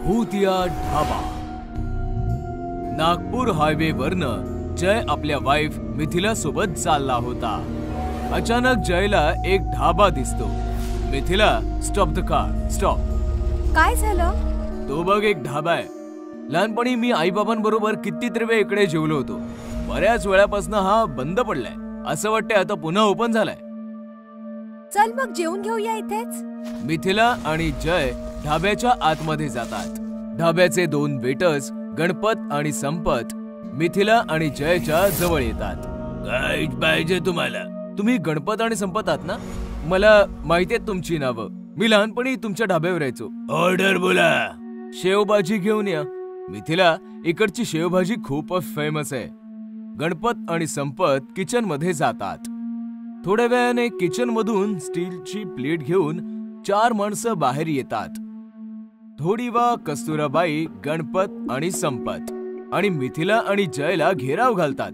भूतिया ढाबा. नागपूर हायवे वरनं जय आपल्या वाईफ मिथिला सोबत चालला होता. अचानक जयला एक ढाबा दिसतो. Mithila, stop the car, stop. काय झालं? तो बघ, एक ढाबा आहे. लहानपणी मी आई बाबांबरोबर कितीतरी वेळ इकडे जेवलो होतो. बऱ्याच वेळापासून हा बंद पडलाय. असं वाटतंय आता पुन्हा ओपन झालाय. चल मग जेवून घेऊया इथेच. मिथिला आणि जय ढाब्याच्या आतमध्ये जातात. ढाब्याचे दोन वेटर्स गणपत आणि संपत मिथिला आणि जयच्या जवळ येतात. काय पाहिजे तुम्हाला? तुम्ही गणपत आणि संपत आहात ना? मला माहिती आहे तुमची नावं. मी लहानपणी तुमच्या ढाब्यावर यायचो. ऑर्डर बोला. शेवभाजी घेऊन या. मिथिला, इकडची शेवभाजी खूप फेमस आहे. गणपत आणि संपत किचन मध्ये जातात. थोड्या वेळाने किचन मधून स्टीलची प्लेट घेऊन 4 माणसं बाहेर येतात. धोडीवा, कस्तुराबाई, गणपत आणि संपत आणि मिथिला आणि जयला घेराव घालतात.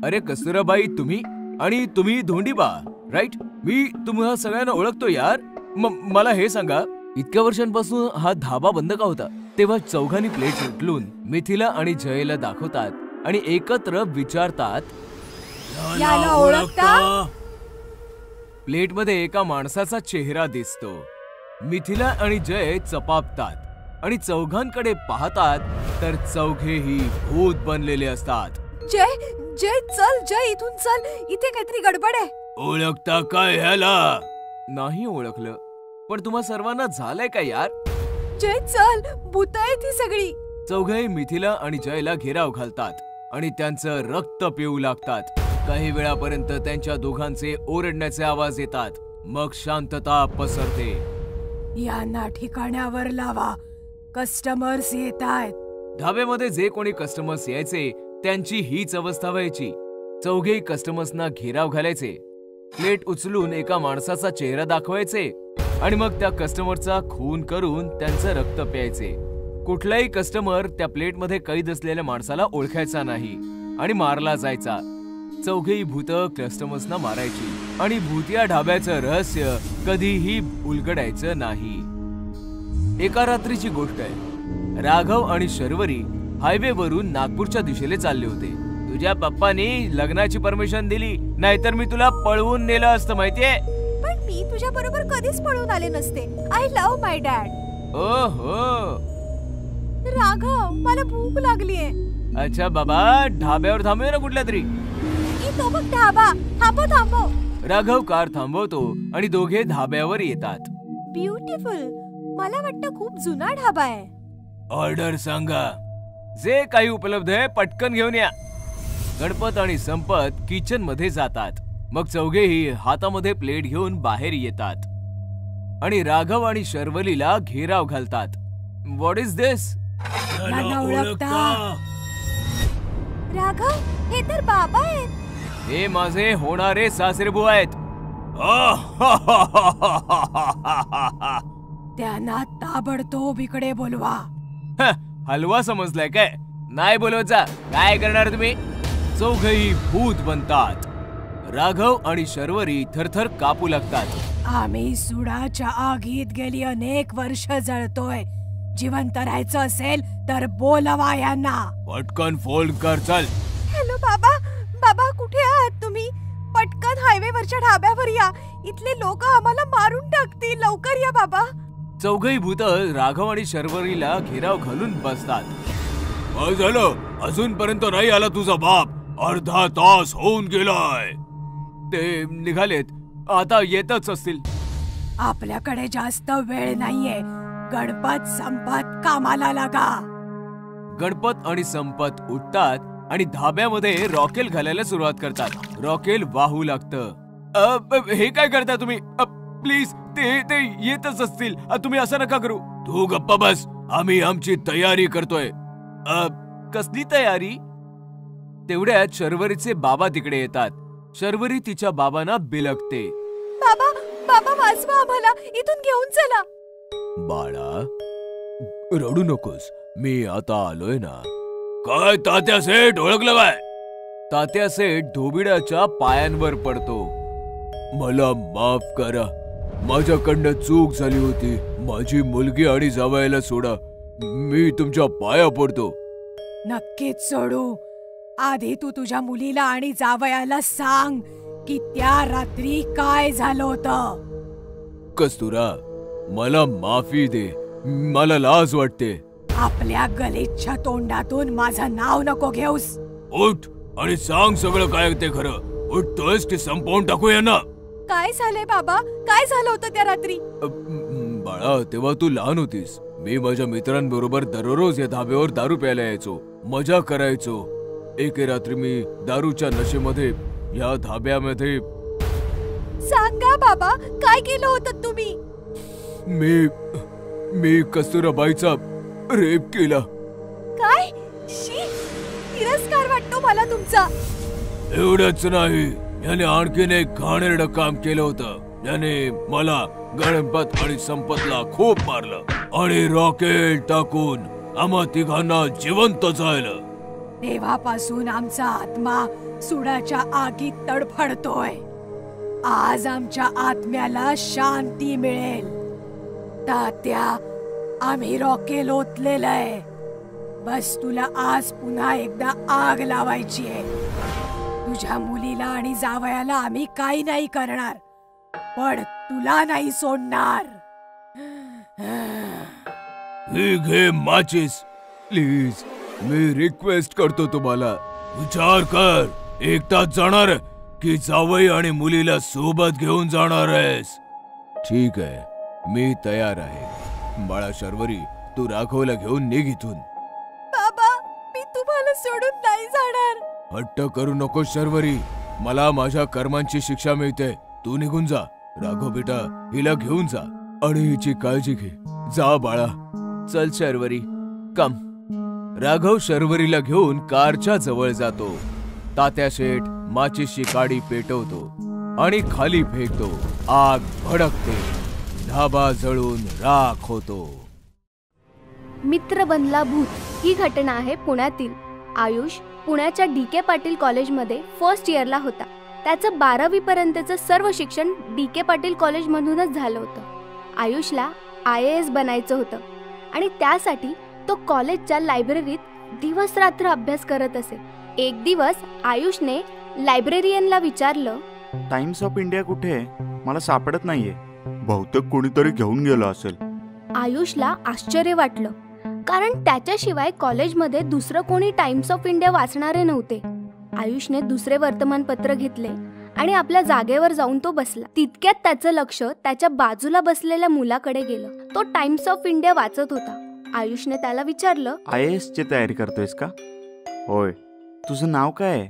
अरे कस्तुराबाई, तुम्ही आणि तुम्ही धोंडीबा, राईट? मी तुम्हाला सगळ्यांना ओळखतो यार. मला हे सांगा, इतक्या वर्षांपासून हा धाबा बंद का होता? तेव्हा चौघांनी प्लेट उचलून मिथिला आणि जयला दाखवतात आणि एकत्र विचारतात, याला ओळखता? प्लेट मध्ये एका माणसाचा चेहरा दिसतो. मिथिला आणि जय चपापतात आणि चौघांकडे पाहतात तर चौघेही भूत बनलेले असतात. जय, जय चल, जय इथून चल, इथे काहीतरी गडबड आहे. ओळखता काय ह्याला? नाही ओळखलं, पण तुम्हा सर्वांना झालंय का यार? जय चल, भूत आहे ती सगळी. चौघे मिथिला आणि जयला घेराव घालतात आणि त्यांचं रक्त पिऊ लागतात. काही वेळापर्यंत त्यांच्या दोघांचे ओरडण्याचे आवाज येतात. मग शांतता पसरते. यांना ठिकाणावर लावा, कस्टमर्स येत आहेत. ढाब्यामध्ये जे कोणी कस्टमर्स यायचे त्यांची हीच अवस्था व्हायची. चौघेही कस्टमर्सना घेराव घालायचे. प्लेट उचलून एका माणसाचा चेहरा दाखवायचे आणि मग त्या कस्टमरचा खून करून त्यांचं रक्त प्यायचे. कुठलाही कस्टमर त्या प्लेटमध्ये कैद असलेल्या माणसाला ओळखायचा नाही आणि मारला जायचा. चौघेही भूत कस्टमर्सना मारायची आणि भूतिया ढाब्याचं रहस्य कधीही उलगडायचं नाही. एका रात्रीची गोष्ट आहे. राघव आणि शर्वरी हायवेवरून नागपूरच्या दिशेने चालले होते. तुझ्या पप्पानी लग्नाची परमिशन दिली, नाहीतर मी तुला पळवून नेलं असतं, माहितीये? पण मी तुझ्या बरोबर कधीच पळून आले नसते. I love my dad. ओहो. राघव, मला भूक लागलीये. अच्छा बाबा, ढाब्यावर थांबूया ना कुठल्या तरी. तो बघ ढाबा. थांबव. राघव कार थांबवतो आणि दोघे धाब्यावर येतात. ब्युटिफुल. मला वाटतं खूप जुना ढाबा आहे. ऑर्डर सांगा. जे काही उपलब्ध आहे पटकन घेऊन या. गणपत आणि संपत किचन मध्ये जातात. मग चौघेही हातामध्ये प्लेट घेऊन बाहेर येतात आणि राघव आणि शर्वलीला घेराव घालतात. व्हॉट इज दिस? राघव, हे तर बाबा आहेत. हे माझे होणारे सासरेबुवा आहेत. त्यांना ताबडतोब इकडे बोलवा. हलवा समजलाय काय? नाही बोलवायचा. काय करणार तुम्ही? चौघही भूत बनतात. राघव आणि शर्वरी थरथर कापू लागतात. आम्ही सुडाच्या आगीत गेली अनेक वर्ष जळतोय. जिवंत राहायचं असेल तर बोलवा यांना. पटकन फोन कर. चल. हॅलो बाबा. बाबा, कुठे आहात तुम्ही? पटकन हायवेवरच्या ढाब्यावर या. इथले लोक आम्हाला मारून टाकतील. लवकर या बाबा. चौघही भूत राघव आणि शर्वरीला घेराव घालून बसतात. काय झालं? अजूनपर्यंत नाही आला तुझा बाप? अर्धा तास होऊन गेलाय. ते निघालेत, आता येतच असतील. आपल्याकडे जास्त वेळ नाहीये. गणपत, संपत, कामाला लागा. गणपत आणि संपत उठतात आणि धाब्यामध्ये रॉकेल घालायला सुरुवात करतात. रॉकेल वाहू लागतं. हे काय करता तुम्ही? प्लीज, ते येतच असतील. तुम्ही असं नका करू. तू गप्पा बस. आम्ही आमची तयारी करतोय. कसली तयारी? तेवढ्यात शर्वरीचे बाबा तिकडे येतात. शर्वरी तिच्या बाबांना बिलगते. बाबा, बाबा वाचवा आम्हाला. इथून घेऊन चला. बाळा, रडू नकोस. मी आता आलोय ना. काय तात्या सेठ, ओळखलं काय? तात्या सेठ धोबिडाच्या पायांवर पडतो. मला माफ करा. माझ्याकडनं चूक झाली होती. माझी मुलगी आणि जावयाला सोडा. मी तुमच्या पाया पडतो. नक्कीच सोडू. आधी तू तुझ्या मुलीला आणि जावयाला सांग की त्या रात्री काय झालं होतं. कस्तुरा, मला माफी दे. मला लाज वाटते. आपल्या गलिच्छ तोंडातून माझं नाव नको घेऊस. उठ आणि सांग सगळं काय ते खरं. उठतोयस की संपवून टाकूया ना. काय झालंय बाबा? काय झालं होतं त्या रात्री? बाळा, तेव्हा तू लहान होतीस. मी माझ्या मित्रांबरोबर दररोज या धाब्यावर दारू प्यायला यायचो, मजा करायचो. एके रात्री मी दारूच्या नशेमध्ये या धाब्यामध्ये. सांगा बाबा, काय केलं होतं तुम्ही? मी कस्तुराबाईचा रेप केला. काय? शी, तिरस्कार वाटतो मला तुमचा. एवढंच नाही, याने आणखीन एक घाणेरडं काम केलं होतं. याने मला, गणपत आणि संपतला खूप मारलं आणि रॉकेट टाकून आम्हा तिघांना जिवंत जाळलं. तेव्हापासून आमचा आत्मा सुडाच्या आगीत तडफडतोय. आज आमच्या आत्म्याला शांती मिळेल. तात्या, आम्ही रॉकेल ओतलेलंय. बस तुला आज पुन्हा एकदा आग लावायची आहे. तुझ्या मुलीला आणि जावयाला आम्ही काही नाही करणार, पण तुला नाही सोडणार. ही घे माचीस. प्लीज, मी रिक्वेस्ट करतो तुम्हाला. विचार कर, एकटाच जाणार की जावई आणि मुलीला सोबत घेऊन जाणार आहेस? ठीक आहे, मी तयार आहे. बाळा शर्वरी, तू राघवला घेऊन निघ इथून. बाबा, मी तुम्हाला सोडून नाही जाणार. हट्ट करू नको शर्वरी. मला माझ्या कर्मांची शिक्षा मिळते. तू निघून जा. राघव बेटा, हिला घेऊन जा आणि हिची काळजी घे. जा बाळा. चल शर्वरी, कम. राघव शर्वरीला घेऊन कारच्या जवळ जातो. तात्या शेठ माचीशी काडी पेटवतो आणि खाली फेकतो. आग भडकते. धाबा जळून राख होतो. मित्र बनला भूत ही घटना आहे पुण्यातील. आयुष पुण्याच्या DK पाटील कॉलेजमध्ये फर्स्ट इयरला होता. त्याचं 12वी पर्यंतचं सर्व शिक्षण DK पाटील कॉलेजमधूनच झालं होतं. आयुषला IAS बनायचं होतं आणि त्यासाठी तो कॉलेजच्या लायब्ररीत दिवस रात्र अभ्यास करत असे. एक दिवस आयुषने लायब्रेरियनला विचारलं, टाइम्स ऑफ इंडिया कुठे आहे? मला सापडत नाहीये. बहुतेक कोणीतरी घेऊन गेलं असेल. आयुषला आश्चर्य वाटलं, कारण त्याच्याशिवाय कॉलेजमध्ये दुसरं कोणी टाइम्स ऑफ इंडिया वाचणारे नव्हते. आयुषने दुसरे वर्तमानपत्र घेतले आणि आपल्या जागेवर जाऊन तो बसला. तितक्यात त्याचं लक्ष त्याच्या बाजूला बसलेल्या मुलाकडे गेलं. तो टाइम्स ऑफ इंडिया वाचत होता. आयुषने त्याला विचारलं, IAS ची तयारी करतोयस का? होय. तुझं नाव काय आहे?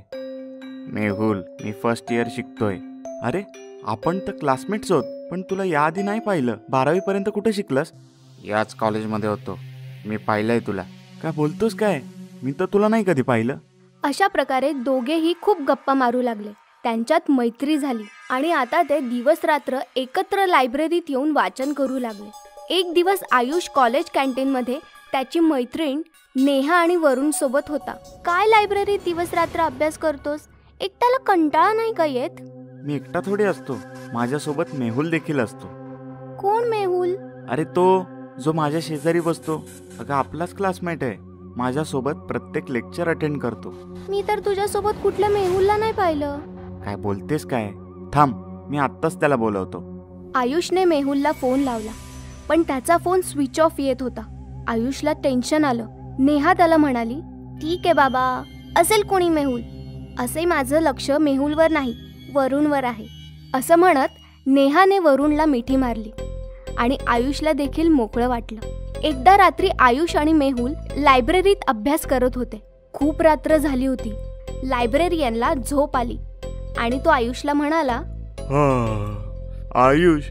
मेहुल. मी फर्स्ट इयर शिकतोय. अरे, आपण तर क्लासमेट्स आहोत, पण तुला याआधी नाही पाहिलं. 12वी पर्यंत कुठे शिकलास? याच कॉलेजमध्ये होतो. मी पाहिलंय तुला. काय बोलतोस काय? मी तर तुला नाही कधी पाहिलं. अशा प्रकारे दोघेही खूप गप्पा मारू लागले. त्यांच्यात मैत्री झाली आणि आता ते दिवस रात्र एकत्र लायब्ररीत येऊन वाचन करू लागले. एक दिवस आयुष कॉलेज कॅन्टीनमध्ये त्याची मैत्रीण नेहा आणि वरुण सोबत होता. काय लायब्ररीत दिवस रात्र अभ्यास करतोस? एकट्याला कंटाळा नाही का येत? मी एकटा थोडी असतो. माझ्यासोबत मेहुल देखील असतो. कोण मेहुल? अरे, तो जो माझ्या शेजारी बसतो. अगं, आपलाच क्लासमेट आहे. माझ्यासोबत प्रत्येक लेक्चर अटेंड करतो. मी तर तुझ्यासोबत कुठल्या मेहुलला नाही पाहिलं. काय बोलतेस काय? थांब, मी आत्ताच त्याला बोलवतो. आयुषने मेहुलला फोन लावला, पण त्याचा फोन स्विच ऑफ येत होता. आयुषला टेन्शन आलं. नेहा त्याला म्हणाली, ठीक आहे बाबा, असेल कोणी मेहुल. असे माझं लक्ष मेहुलवर नाही, वरुणवर आहे. असं म्हणत नेहाने वरुणला मिठी मारली आणि आयुषला देखील मोकळं वाटलं. एकदा रात्री आयुष आणि मेहुल लायब्ररीत अभ्यास करत होते. खूप रात्र झाली होती. लायब्रेरियनला झोप आली आणि तो आयुषला म्हणाला, आयुष,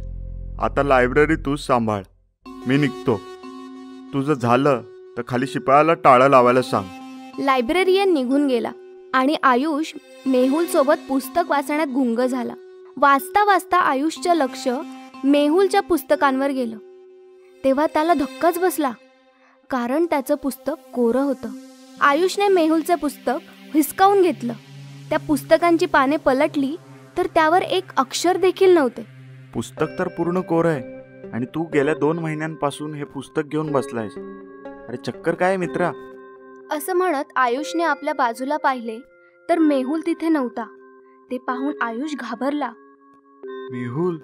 आता लायब्ररी तूच सांभाळ. मी निघतो. तुझं झालं तर खाली शिपायाला टाळं लावायला सांग. लायब्रेरियन निघून गेला आणि आयुष मेहुल सोबत पुस्तक वाचण्यात गुंग झाला. वाचता वाचता आयुषचं लक्ष मेहुलच्या पुस्तकांवर गेलं. तेव्हा त्याला धक्काच बसला, कारण त्याचं पुस्तक कोरं होतं. आयुषने मेहुलचं पुस्तक हिसकावून घेतलं. त्या पुस्तकांची पाने पलटली तर त्यावर एक अक्षर देखील नव्हते. पुस्तक तर पूर्ण कोरं आहे आणि तू गेल्या 2 महिन्यांपासून हे पुस्तक घेऊन बसलायस. अरे चक्कर काय आहे मित्रा? असं म्हणत आयुषने आपल्या बाजूला पाहिले तर मेहुल तिथे नव्हता. ते पाहून आयुष घाबरला. मेहुल,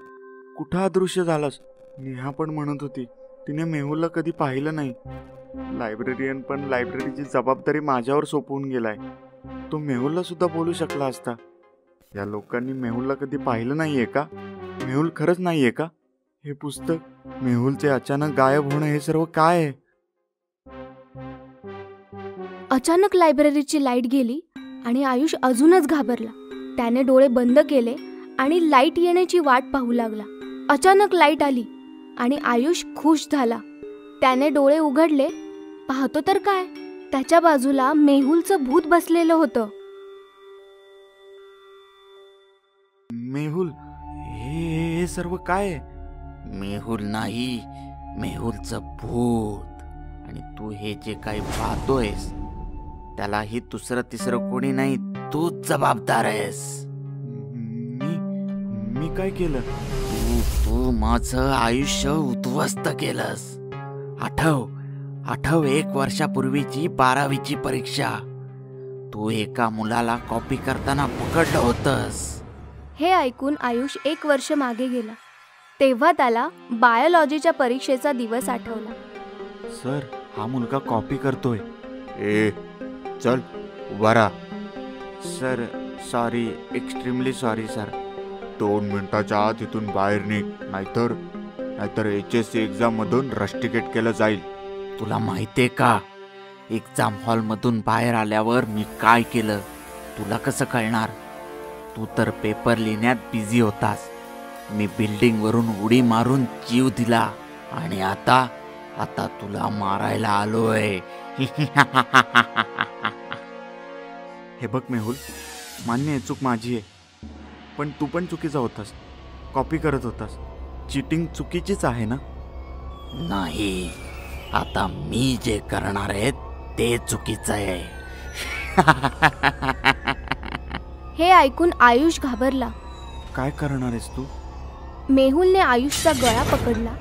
कुठं अदृश्य झालास? नेहा पण म्हणत होती तिने मेहुलला कधी पाहिलं नाही. लायब्ररियन पण लायब्ररीची जबाबदारी माझ्यावर सोपवून गेलाय. तो मेहुलला सुद्धा बोलू शकला असता. या लोकांनी मेहुलला कधी पाहिलं नाहीये का? मेहुल खरंच नाहीये का? हे पुस्तक, मेहुलचे अचानक गायब होणं, हे सर्व काय आहे? अचानक लायब्ररीची लाईट गेली आणि आयुष अजूनच घाबरला. त्याने डोळे बंद केले आणि लाईट येण्याची वाट पाहू लागला. अचानक लाईट आली आणि आयुष खुश झाला. त्याने डोळे उघडले. पाहतो तर काय, त्याच्या बाजूला मेहुलचं भूत बसलेलं होतं. मेहुल, हे सर्व काय आहे? मेहुल नाही, मेहुलचं भूत. आणि तू हे जे काही पाहतोयस त्यालाही दुसरं तिसरं कोणी नाही, तूच जबाबदार आहेस. मी काय केलं? तू माझं आयुष्य उद्ध्वस्त केलंस. आठव 1 वर्षापूर्वीची 12वीची परीक्षा. तू एका मुलाला कॉपी करताना पकडलं होतंस. हे ऐकून आयुष 1 वर्ष मागे गेला. तेव्हा त्याला बायोलॉजीच्या परीक्षेचा दिवस आठवला. सर, हा मुलगा कॉपी करतोय. ए चल, उभा राहा. Sir, sorry, extremely sorry sir. 2 मिनिटाच्या आत इथून बाहेर निघ, नाहीतर HSC एक्झाम मधून रस्टिकेट केलं जाईल. तुला माहितीये का, एक्झाम हॉल मधून बाहेर आल्यावर मी काय केलं तुला कसं कळणार? तू तर पेपर लिहिण्यात बिझी होतास. मी बिल्डिंग वरून उडी मारून जीव दिला आणि आता तुला मारायला आलोय. हे बघ मेहुल, मान्य आहे चूक माझी आहे, पण तू पण चुकीचा होतास. कॉपी करत होतास. चीटिंग चुकीचीच आहे ना? नाही, आता मी जे करणार आहे ते चुकीचं आहे. हे ऐकून आयुष घाबरला. काय करणार आहेस तू? मेहुलने आयुषचा गळा पकडला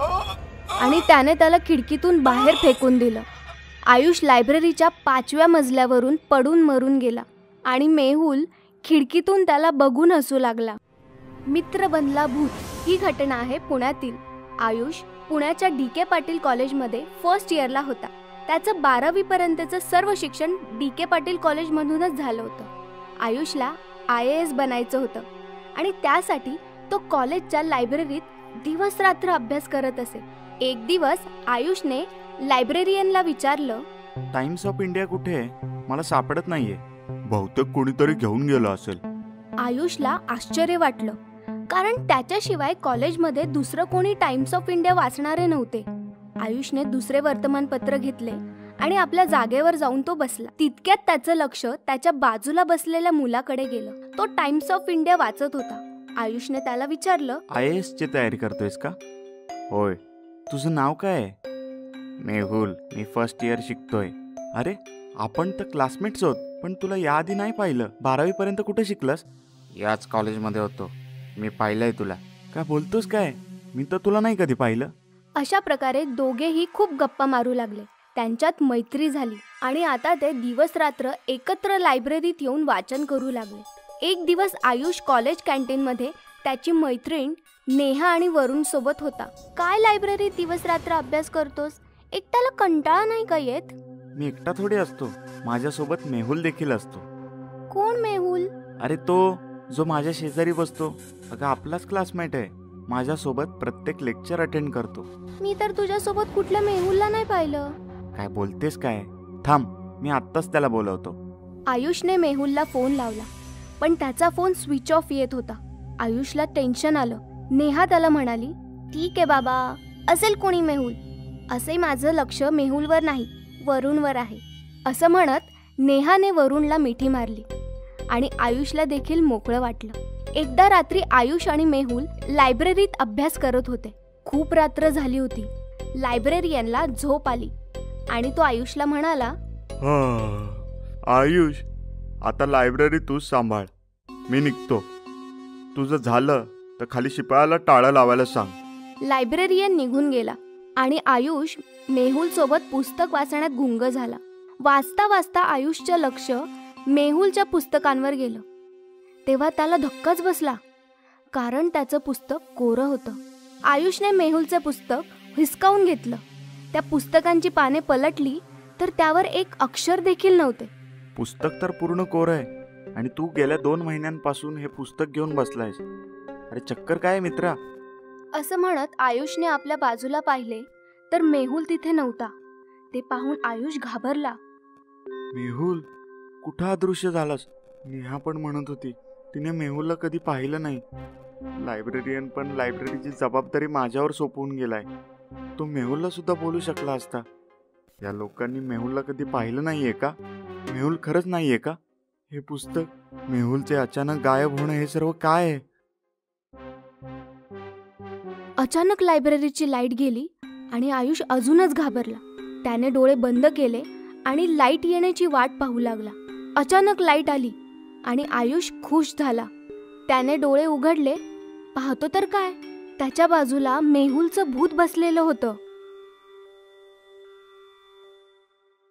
आणि त्याने त्याला खिडकीतून बाहेर फेकून दिलं. आयुष लायब्ररीच्या 5व्या मजल्यावरून पडून मरून गेला आणि मेहुल खिडकीतून त्याला बघून हसू लागला. मित्र बनला भूत ही घटना आहे पुण्यातील. आयुष पुण्याच्या DK पाटील कॉलेजमध्ये फर्स्ट इयरला होता. त्याचं 12वी पर्यंतचं सर्व शिक्षण DK पाटील कॉलेजमधूनच झालं होतं. आयुषला IAS बनायचं होतं आणि त्यासाठी तो कॉलेजच्या लायब्ररीत दिवस रात्र अभ्यास करत असे. एक दिवस आयुषने लायब्ररियनला विचारलं, टाइम्स ऑफ इंडिया कुठे आहे? मला सापडत नाहीये. बहुतेक कोणीतरी घेऊन गेलं असेल. आयुषला आश्चर्य वाटलं, कारण त्याच्याशिवाय कॉलेजमध्ये दुसरं कोणी टाइम्स ऑफ इंडिया वाचणारे नव्हते. आयुषने दुसरे वर्तमानपत्र घेतले आणि आपल्या जागेवर जाऊन तो बसला. तितक्यात त्याचं लक्ष त्याच्या बाजूला बसलेल्या मुलाकडे गेलं. तो टाइम्स ऑफ इंडिया वाचत होता. आयुषने त्याला विचारलं, IAS ची तयारी करतोयस का? होय. तुझं नाव काय आहे? मेहुल, मी फर्स्ट इयर शिकतोय. अरे, आपण तर क्लासमेट्स आहोत, पण तुला याआधी नाही पाहिलं. 12वी पर्यंत कुठे शिकलास? याच कॉलेजमध्ये होतो. मी पाहिलंय तुला. काय बोलतोस काय? मी तर तुला नाही कधी पाहिलं. अशा प्रकारे दोघेही खूप गप्पा मारू लागले. त्यांच्यात मैत्री झाली आणि आता ते दिवस रात्र एकत्र लायब्ररीत येऊन वाचन करू लागले. एक दिवस आयुष कॉलेज कॅन्टीनमध्ये त्याची मैत्रीण नेहा आणि वरुण सोबत होता. काय लायब्ररीत दिवस रात्र अभ्यास करतोस? एकट्याला कंटाळा नाही का येत? मी एकटा थोडी असतो. माझ्यासोबत मेहुल देखील असतो. कोण मेहुल? अरे, तो जो माझ्या शेजारी बसतो. अगं, आपलाच क्लासमेट आहे. माझ्यासोबत प्रत्येक लेक्चर अटेंड करतो. मी तर तुझ्यासोबत कुठल्या मेहुलला नाही पाहिलं. काय बोलतेस काय? थांब, मी आत्ताच त्याला बोलवतो. आयुषने मेहुलला फोन लावला, पण त्याचा फोन स्विच ऑफ येत होता. आयुषला टेन्शन आलं. नेहा त्याला म्हणाली, ठीक आहे बाबा, असेल कोणी मेहुल. असे माझं लक्ष मेहुलवर नाही, वरुणवर आहे. असं म्हणत नेहाने वरुणला मिठी मारली आणि आयुषला देखील मोकळं वाटलं. एकदा रात्री आयुष आणि मेहुल लायब्ररीत अभ्यास करत होते. खूप रात्र झाली होती. लायब्ररियनला झोप आली आणि तो आयुषला म्हणाला, आयुष, आता लायब्ररी तूच सांभाळ. मी निघतो. तुझं झालं तर तर खाली शिपायाला टाळं लावायला सांग. लायब्ररियन निघून गेला आणि आयुष मेहुल सोबत पुस्तक वाचण्यात गुंग झाला. वाचता वाचता आयुषचं लक्ष मेहुलच्या पुस्तकांवर गेलं. तेव्हा त्याला धक्काच बसला, कारण त्याचं पुस्तक कोरं होतं. आयुषने मेहुलचं पुस्तक हिसकावून घेतलं. त्या पुस्तकांची पाने पलटली तर त्यावर एक अक्षर देखील नव्हते. पुस्तक तर पूर्ण कोरं आहे आणि तू गेल्या 2 महिन्यांपासून हे पुस्तक घेऊन बसलायस. अरे चक्कर काय मित्रा? असं म्हणत आयुषने आपल्या बाजूला पाहिले तर मेहुल तिथे नव्हता. ते पाहून आयुष घाबरला. मेहुल, कुठं अदृश्य झालास? नेहा पण म्हणत होती तिने मेहुलला कधी पाहिलं नाही. लायब्ररियन पण लायब्ररीची जबाबदारी माझ्यावर सोपवून गेलाय. तो मेहुलला सुद्धा बोलू शकला असता. या लोकांनी मेहुलला कधी पाहिलं नाहीये का? मेहुल खरंच नाहीये का? हे पुस्तक, मेहुलचे अचानक गायब होणं, हे सर्व काय आहे? अचानक लायब्ररीची लाईट गेली आणि आयुष अजूनच घाबरला. त्याने डोळे बंद केले आणि लाईट येण्याची वाट पाहू लागला. अचानक लाईट आली आणि आयुष खुश झाला. त्याने डोळे उघडले. पाहतो तर काय, त्याच्या बाजूला मेहुलचं भूत बसलेलं होतं.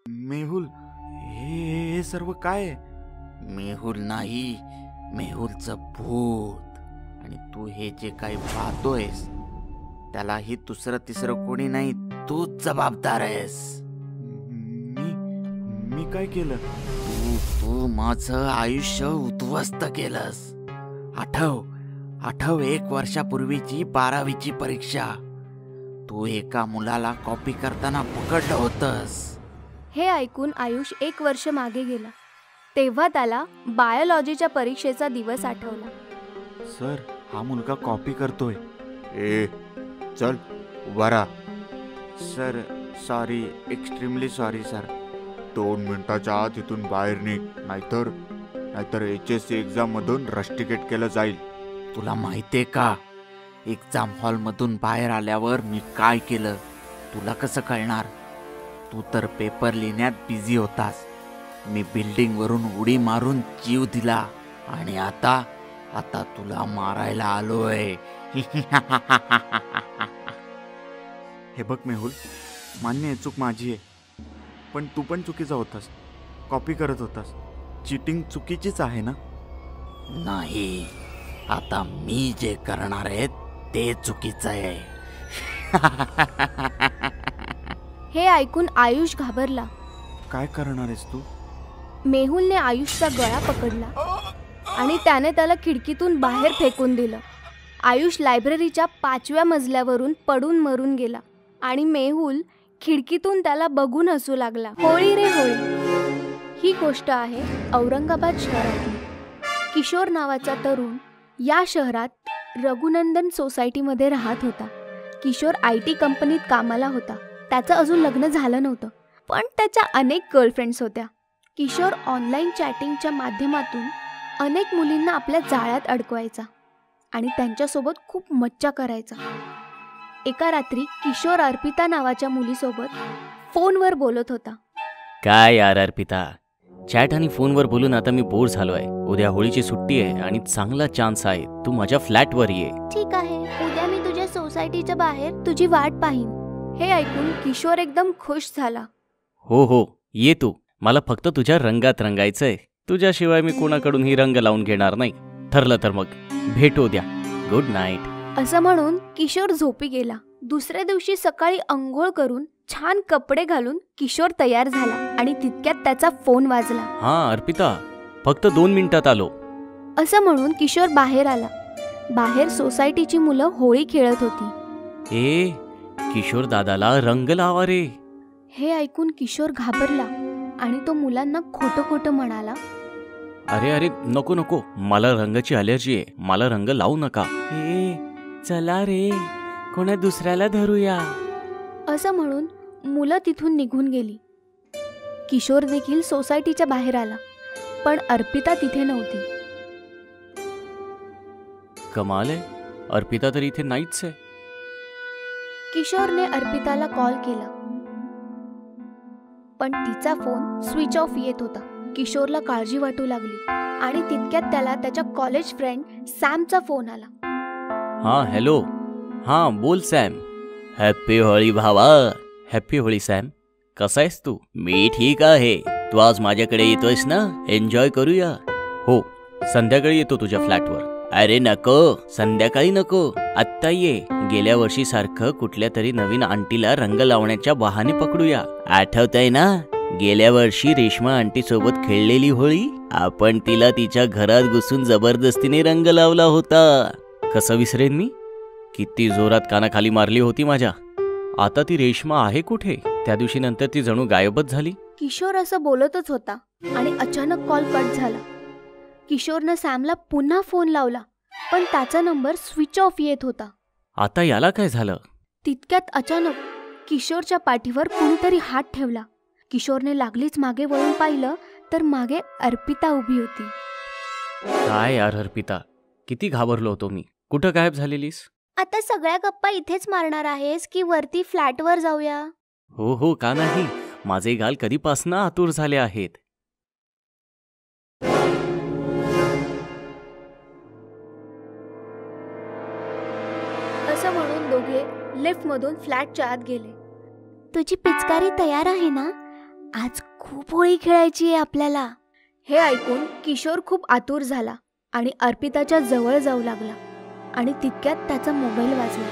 मेहुल, हे सर्व काय आहे? मेहुल नाही, मेहुलचं भूत. आणि तू हे जे काही पाहतोयस त्यालाही दुसरं तिसरं कोणी नाही, तूच जबाबदार आहेस. मी काय केलं? तू माझं आयुष्य उद्ध्वस्त केलंस. आठव 1 वर्षापूर्वीची 12वीची परीक्षा. तू एका मुलाला कॉपी करताना पकडलं होतंस. हे ऐकून आयुष 1 वर्ष मागे गेला. तेव्हा त्याला बायोलॉजीच्या परीक्षेचा दिवस आठवला. सर, हा मुलगा कॉपी करतोय. ए चल उभा राहा. Sir sorry, extremely sorry sir. 2 मिनिटाच्या आत इथून बाहेर निघ, नाहीतर HSC एक्झाम मधून रस्टिकेट केलं जाईल. तुला माहितीये का, एक्झाम हॉल मधून बाहेर आल्यावर मी काय केलं तुला कसं कळणार? तू तर पेपर लिहिण्यात बिझी होतास. मी बिल्डिंग वरून उडी मारून जीव दिला आणि आता तुला मारायला आलोय. हे बघ मेहुल, मान्य आहे चूक माझी आहे, पण तू पण चुकीचा होतास. कॉपी करत होतास. चीटिंग चुकीचीच आहे ना? नाही, आता मी जे करणार आहे ते चुकीचं आहे. हे ऐकून आयुष घाबरला. काय करणार आहेस तू? मेहुलने आयुषचा गळा पकडला आणि त्याने त्याला खिडकीतून बाहेर फेकून दिलं. आयुष लायब्ररीच्या 5व्या मजल्यावरून पडून मरून गेला आणि मेहुल खिडकीतून त्याला बघून हसू लागला. होळी रे होळी. ही गोष्ट आहे औरंगाबाद शहरातील. किशोर नावाचा तरुण या शहरात रघुनंदन सोसायटीमध्ये राहत होता. किशोर IT कंपनीत कामाला होता. त्याचं अजून लग्न झालं नव्हतं, पण त्याच्या अनेक गर्लफ्रेंड्स होत्या. किशोर ऑनलाईन चॅटिंगच्या माध्यमातून अनेक मुलींना आपल्या जाळ्यात अडकवायचा आणि त्यांच्यासोबत खूप मज्जा करायचा. एका रात्री किशोर अर्पिता नावाच्या मुलीसोबत फोनवर बोलत होता. काय यार अर्पिता, चॅट आणि फोनवर बोलून आता मी बोर झालोय. उद्या होळीची सुट्टी आहे आणि चांगला चान्स आहे. तू माझ्या फ्लॅटवर ये. ठीक आहे, उद्या मी तुझ्या सोसायटीच्या बाहेर तुझी वाट पाहीन. हे ऐकून किशोर एकदम खुश झाला. हो ये तू. मला फक्त तुझ्या रंगात रंगायचंय. तुझ्याशिवाय मी कोणाकडूनही रंग लावून घेणार नाही. ठरलं तर मग भेटू द्या. Good night. असं म्हणून किशोर झोपी गेला. दुसऱ्या दिवशी सकाळी अंघोळ करून छान कपडे घालून किशोर तयार झाला आणि तितक्यात त्याचा फोन वाजला. हा अर्पिता, फक्त 2 मिनिटात आलो. असं म्हणून किशोर बाहेर आला. बाहेर सोसायटीची मुलं होळी खेळत होती. ए किशोर दादाला रंग लावा रे. हे ऐकून किशोर घाबरला आणि तो मुलांना खोटं खोटं म्हणाला. अरे नको, मला रंगाची अलर्जी आहे. मला रंग लावू नका. ए चला रे, कोणा दुसऱ्याला धरूया. असं म्हणून मुलं तिथून निघून गेली. किशोर देखील सोसायटीच्या बाहेर आला, पण अर्पिता तिथे नव्हती. कमाल आहे, अर्पिता तर इथे नाहीच आहे. किशोरने अर्पिताला कॉल केला, पण तिचा फोन स्विच ऑफ येत होता. किशोरला काळजी वाटू लागली आणि तितक्यात त्याला त्याच्या कॉलेज फ्रेंड सॅमचा फोन आला. हां हॅलो. हां बोल सॅम. हॅप्पी होळी भावा. Happy Holi Sam. कसा आहेस तू? मी ठीक आहे. तू आज माझ्याकडे येतोयस ना? एन्जॉय करूया. हो, संध्याकाळी येतो तुझ्या फ्लॅटवर. अरे नको, संध्याकाळी नको, आत्ता ये. गेल्या वर्षी सारखं कुठल्या तरी नवीन आंटीला रंग लावण्याच्या बहाने पकडूया. आठवतंय ना, गेल्या वर्षी रेश्मा आंटी सोबत खेळलेली होळी? आपण तिला तिच्या घरात घुसून जबरदस्तीने रंग लावला होता. कसं विसरेन मी? किती जोरात कानाखाली मारली होती माझ्या. आता ती रेश्मा आहे कुठे? त्या दिवशी नंतर ती जणू गायबच झाली. किशोर असं बोलतच होता आणि अचानक कॉल कट झाला. किशोरनं सॅमला पुन्हा फोन लावला, पण त्याचा नंबर स्विच ऑफ येत होता. आता याला काय झालं? तितक्यात अचानक किशोरच्या पाठीवर कुणीतरी हात ठेवला. किशोरने लागलीच मागे वळून पाहिलं तर मागे अर्पिता उभी होती. काय यार अर्पिता, किती घाबरलो होतो मी. कुठं गायब झालेलीस? आता सगळ्या गप्पा इथेच मारणार आहेस की वरती फ्लॅटवर जाऊया? हो हो, का नाही. माझे गाल कधीपासनं आतुर झाले आहेत. असं म्हणून दोघे लिफ्टमधून फ्लॅटच्या आत गेले. तुझी पिचकारी तयार आहे ना? आज खूप होळी खेळायची आहे आपल्याला. हे ऐकून किशोर खूप आतुर झाला आणि अर्पिताच्या जवळ जाऊ लागला आणि तितक्यात त्याचा मोबाईल वाजला.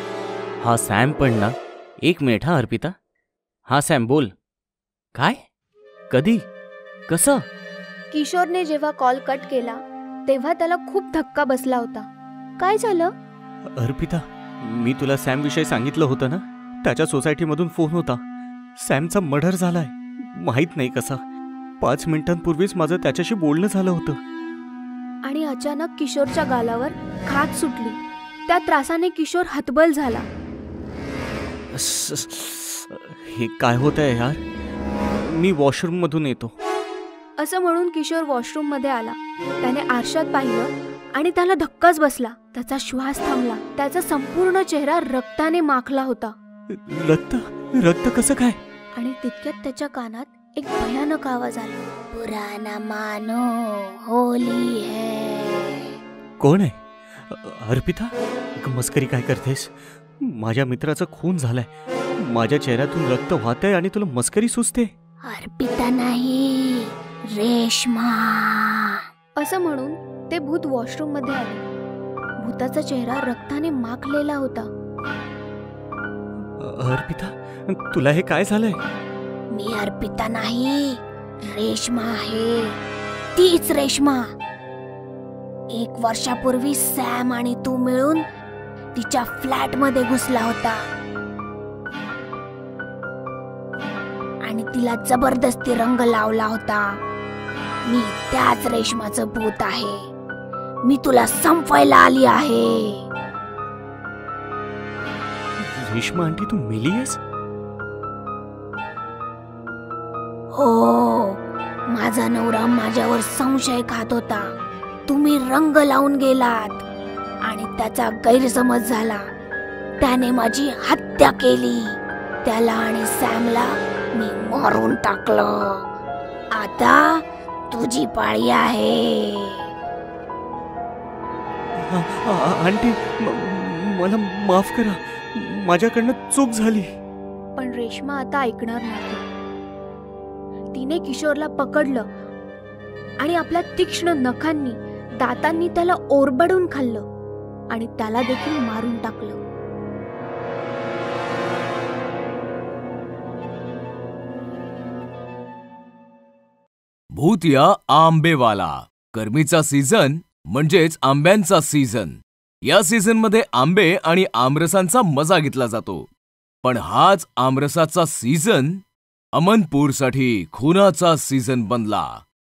हा सॅम पण ना. एक मिनिट हा अर्पिता. हा सॅम बोल. काय? कधी? कसं? किशोरने जेव्हा कॉल कट केला तेव्हा त्याला खूप धक्का बसला होता. काय झालं? अर्पिता, मी तुला सॅम विषयी सांगितलं होतं ना. त्याच्या सोसायटीमधून फोन होता. सॅमचा मर्डर झालाय. माहित नाही कसा. 5 मिनिटांपूर्वीच माझं त्याच्याशी बोलणं झालं होतं. आणि अचानक किशोरच्या गालावर खाज सुटली. त्या त्रासाने किशोर हतबल झाला. हे काय होत आहे यार? मी वॉशरूम मधून येतो. असं म्हणून किशोर वॉशरूम मध्ये आला. त्याने आरशात पाहिलं आणि त्याला धक्काच बसला. त्याचा श्वास थांबला. त्याचा संपूर्ण चेहरा रक्ताने माखला होता. रक्त? रक्त कसं काय? आणि तितक्यात त्याच्या कानात एक भयानक आवाज आला. पुराना मानो होली है. कोण आहे? अर्पिता, मस्करी काय करतेस? माझ्या मित्राचा खून झालाय. माझ्या चेहऱ्यातून रक्त वाहतंय आणि तुला मस्करी सुचते? अर्पिता नाही, रेश्मा. असं म्हणून ते भूत वॉशरूम मध्ये आले. भूताचा चेहरा रक्ताने माखलेला होता. अर्पिता, तुला हे काय झालंय? मी अर्पिता नाही, रेश्मा आहे. तीच रेश्मा. 1 वर्षापूर्वी सॅम आणि तू मिळून तिच्या फ्लॅट मध्ये घुसला होता आणि तिला जबरदस्ती रंग लावला होता. मी त्याच रेश्माचं भूत आहे. मी तुला संपवायला आली आहे. रेश्मा आंटी, तू मेलीयस? हो, माझा नवरा माझ्यावर संशय खात होता. तुम्ही रंग लावून गेलात आणि त्याचा गैरसमज झाला. त्याने माझी हत्या केली. त्याला आणि सॅमला मी मारून टाकलं. आता तुझी पाळी आहे. आंटी, मला माफ करा. माझ्याकडनं चूक झाली. पण रेश्मा आता ऐकणार नाही. तिने किशोरला पकडलं आणि आपल्या तीक्ष्ण नखांनी, दातांनी त्याला ओरबडून खाल्लं आणि त्याला देखील मारून टाकलं. भूतिया आंबेवाला. गरमीचा सीझन म्हणजेच आंब्यांचा सीझन. या सीझन मध्ये आंबे आणि आमरसांचा मजा घेतला जातो. पण हाच आमरसाचा सीझन अमनपूरसाठी खुनाचा सीझन बनला.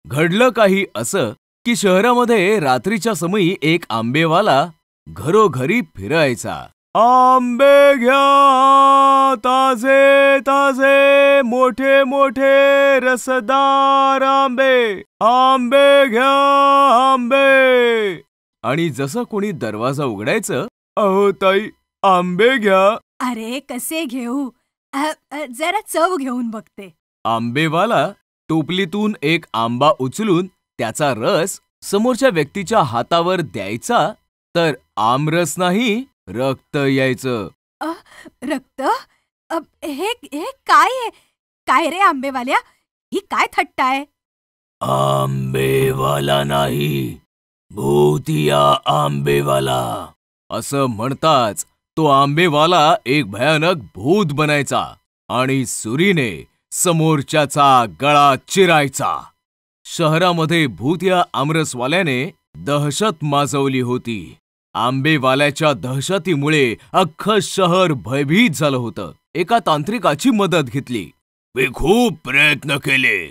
घडलं काही असं की शहरामध्ये रात्रीच्या समयी एक आंबेवाला घरोघरी फिरायचा. आंबे घ्या ताजे ताजे, मोठे मोठे रसदार आंबे, आंबे घ्या आंबे. आणि जसं कोणी दरवाजा उघडायचं, अहो ताई आंबे घ्या. अरे कसे घेऊ? जरा चव घेऊन बघते. आंबेवाला टोपलीतून एक आंबा उचलून त्याचा रस समोरच्या व्यक्तीच्या हातावर द्यायचा, तर आमरस नाही रक्त यायचं. रक्त? हे हे काय आहे? काय रे आंबेवाल्या, ही काय थट्टा आहे? आंबेवाला नाही, भूतिया आंबेवाला. असं म्हणताच तो आंबेवाला एक भयानक भूत बनायचा आणि सुरीने समोरच्याचा गळा चिरायचा. शहरामध्ये भूतिया आमरसवाल्याने दहशत माजवली होती. आंबेवाल्याच्या दहशतीमुळे अख्खं शहर भयभीत झालं होतं. एका तांत्रिकाची मदत घेतली. मी खूप प्रयत्न केले,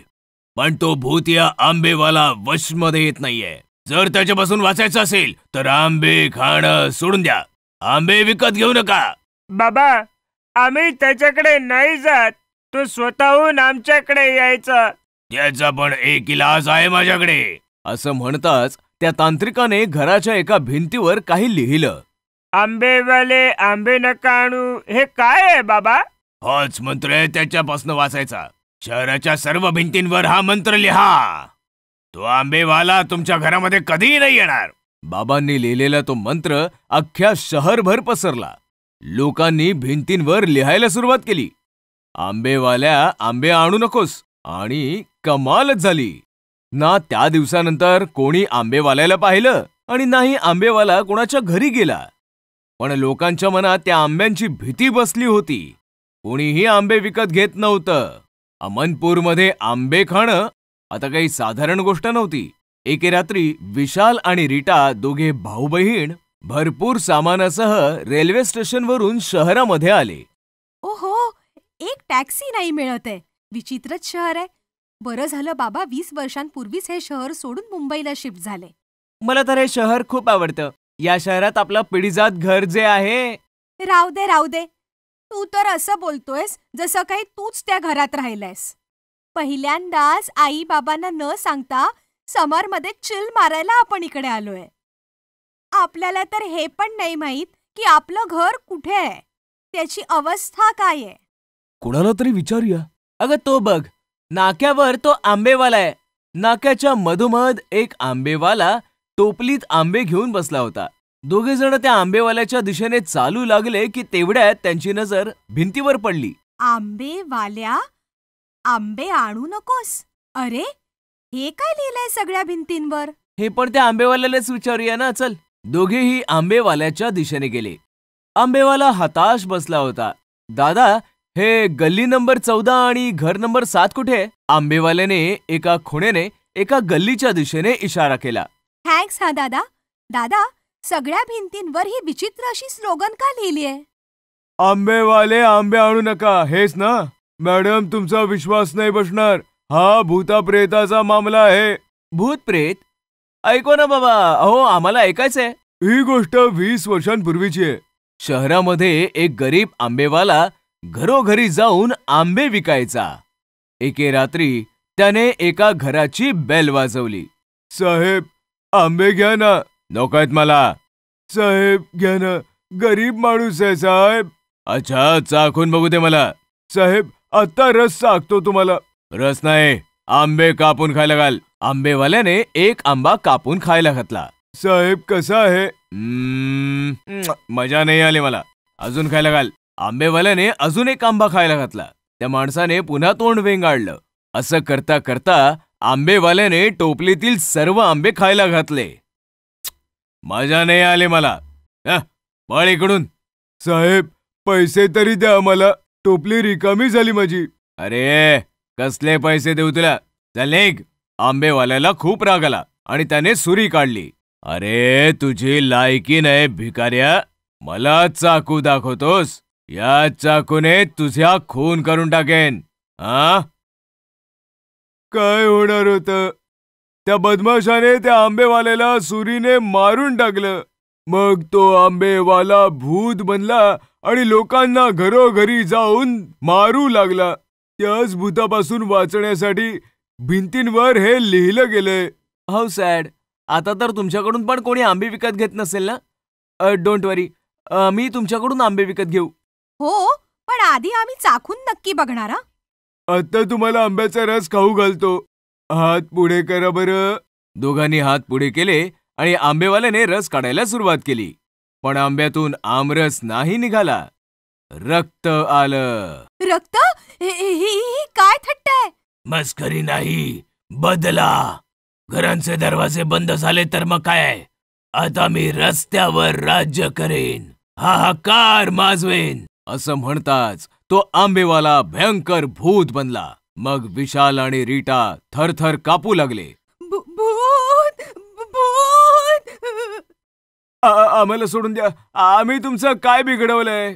पण तो भूतिया आंबेवाला वशमध्ये येत नाहीये. जर त्याच्यापासून वाचायचं असेल तर आंबे खाणं सोडून द्या. आंबे विकत घेऊ नका. बाबा, आम्ही त्याच्याकडे नाही जात. तो स्वतःहून आमच्याकडे यायचा. त्याचा पण एक इलाज आहे माझ्याकडे. असं म्हणताच त्या तांत्रिकाने घराच्या एका भिंतीवर काही लिहिलं. आंबेवाले आंबे नका आणू. हे काय आहे बाबा? हाच मंत्र आहे त्याच्यापासून वाचायचा. शहराच्या सर्व भिंतींवर हा मंत्र लिहा. तो आंबेवाला तुमच्या घरामध्ये कधीही नाही येणार. बाबांनी लिहिलेला तो मंत्र अख्ख्या शहरभर पसरला. लोकांनी भिंतींवर लिहायला सुरुवात केली, आंबेवाल्या आंबे आणू नकोस. आणि कमालच झाली. ना त्या दिवसानंतर कोणी आंबेवाल्याला पाहिलं आणि नाही आंबेवाला कोणाच्या घरी गेला. पण लोकांच्या मनात त्या आंब्यांची भीती बसली होती. कोणीही आंबे विकत घेत नव्हतं. अमनपूरमध्ये आंबे खाणं आता काही साधारण गोष्ट नव्हती. एके रात्री विशाल आणि रीटा दोघे भाऊ बहीण भरपूर सामानासह रेल्वे स्टेशनवरून शहरामध्ये आले. ओहो, एक टॅक्सी नाही मिळत आहे. विचित्रच शहर आहे. बरं झालं बाबा 20 वर्षांपूर्वीच हे शहर सोडून मुंबईला शिफ्ट झाले. मला तर हे शहर खूप आवडतं. या शहरात आपलं पिढीजात घर जे आहे. राहू दे राहू दे. तू तर असं बोलतोयस जसं काही तूच त्या घरात राहिलायस. पहिल्यांदाच आई बाबांना न सांगता समरमध्ये चिल मारायला आपण इकडे आलोय. आपल्याला तर हे पण नाही माहित की आपलं घर कुठे आहे, त्याची अवस्था काय आहे. कुणाला तरी विचारूया. अगं तो बघ, नाक्यावर तो आंबेवाला आहे. नाक्याच्या मधोमध एक आंबेवाला टोपलीत आंबे घेऊन बसला होता. दोघे जण त्या आंबेवाल्याच्या दिशेने चालू लागले की तेवढ्यात त्यांची नजर भिंतीवर पडली. आंबेवाल्या, आंबे आणू नकोस. अरे, हे काय लिहिलंय सगळ्या भिंतींवर? हे पण त्या आंबेवाल्यालाच विचारूया ना. चल. दोघेही आंबेवाल्याच्या दिशेने गेले. आंबेवाला हताश बसला होता. दादा, हे गल्ली नंबर 14 आणि घर नंबर 7 कुठे? आंबेवाल्याने एका खुणेने एका गल्लीच्या दिशेने इशारा केला. थँक्स हा दादा. दादा, सगळ्या भिंतींवर ही विचित्र अशी स्लोगन का लिहिली आहे? आंबेवाले आंबे आणू नका, हेच ना? मॅडम, तुमचा विश्वास नाही बसणार. हा भूताप्रेताचा मामला आहे. भूत प्रेत? ऐको ना बाबा. अहो, आम्हाला ऐकायचंय. ही गोष्ट 20 वर्षांपूर्वीची आहे. शहरामध्ये एक गरीब आंबेवाला घरोघरी जाऊन आंबे विकायचा. एके रात्री त्याने एका घराची बेल वाजवली. साहेब, आंबे घ्या ना. नकोयत मला. साहेब, घ्या ना. गरीब माणूस आहे साहेब. अच्छा, चाखून बघू दे मला. साहेब, आता रस चाकतो तुम्हाला. रस नाही, आंबे कापून खायला घाल. आंबेवाल्याने एक आंबा कापून खायला घातला. साहेब, कसा आहे? मजा नाही आली मला. अजून खायला घाल. आंबेवाल्याने अजून एक आंबा खायला घातला. त्या माणसाने पुन्हा तोंड वेंगाळलं. असं करता करता आंबेवाल्याने टोपलीतील सर्व आंबे खायला घातले. मजा नाही आली मला. वळ इकडून. साहेब, पैसे तरी द्या मला. टोपली रिकामी झाली माझी. अरे, कसले पैसे देऊ तुला? चल निघ. आंबेवाल्याला खूप राग आला आणि त्याने सुरी काढली. अरे, तुझी लायकी नाही भिकाऱ्या. मला चाकू दाखवतोस? या चाकूने तुझ्या खून करून टाकेन. काय होणार होतं? त्या बदमाशाने त्या आंबेवाल्याला सुरीने मारून टाकलं. मग तो आंबेवाला भूत बनला आणि लोकांना घरोघरी जाऊन मारू लागला. त्याच भूतापासून वाचण्यासाठी भिंतींवर हे लिहिलं गेलंय. How sad. आता तर तुमच्याकडून पण कोणी आंबे विकत घेत नसेल ना? डोंट वरी, मी तुमच्याकडून आंबे विकत घेऊ. हो, पण आधी आम्ही चाखून नक्की बघणार. आता तुम्हाला आंब्याचा रस खाऊ घालतो. हात पुढे करा बरं. दोघांनी हात पुढे केले आणि आंबेवाल्याने रस काढायला सुरुवात केली. पण आंब्यातून आमरस नाही निघाला, रक्त आलं. रक्त? ही काय थट्ट आहे? मस्करी नाही, बदला. घरांचे दरवाजे बंद झाले तर मग काय? आता मी रस्त्यावर राज्य करेन, हाहाकार माजवेन. असं म्हणताच तो आंबेवाला भयंकर भूत बनला. मग विशाल आणि रीटा थरथर कापू लागले. भूत भूत. आम्हाला सोडून द्या, आम्ही तुमचं काय बिघडवलंय?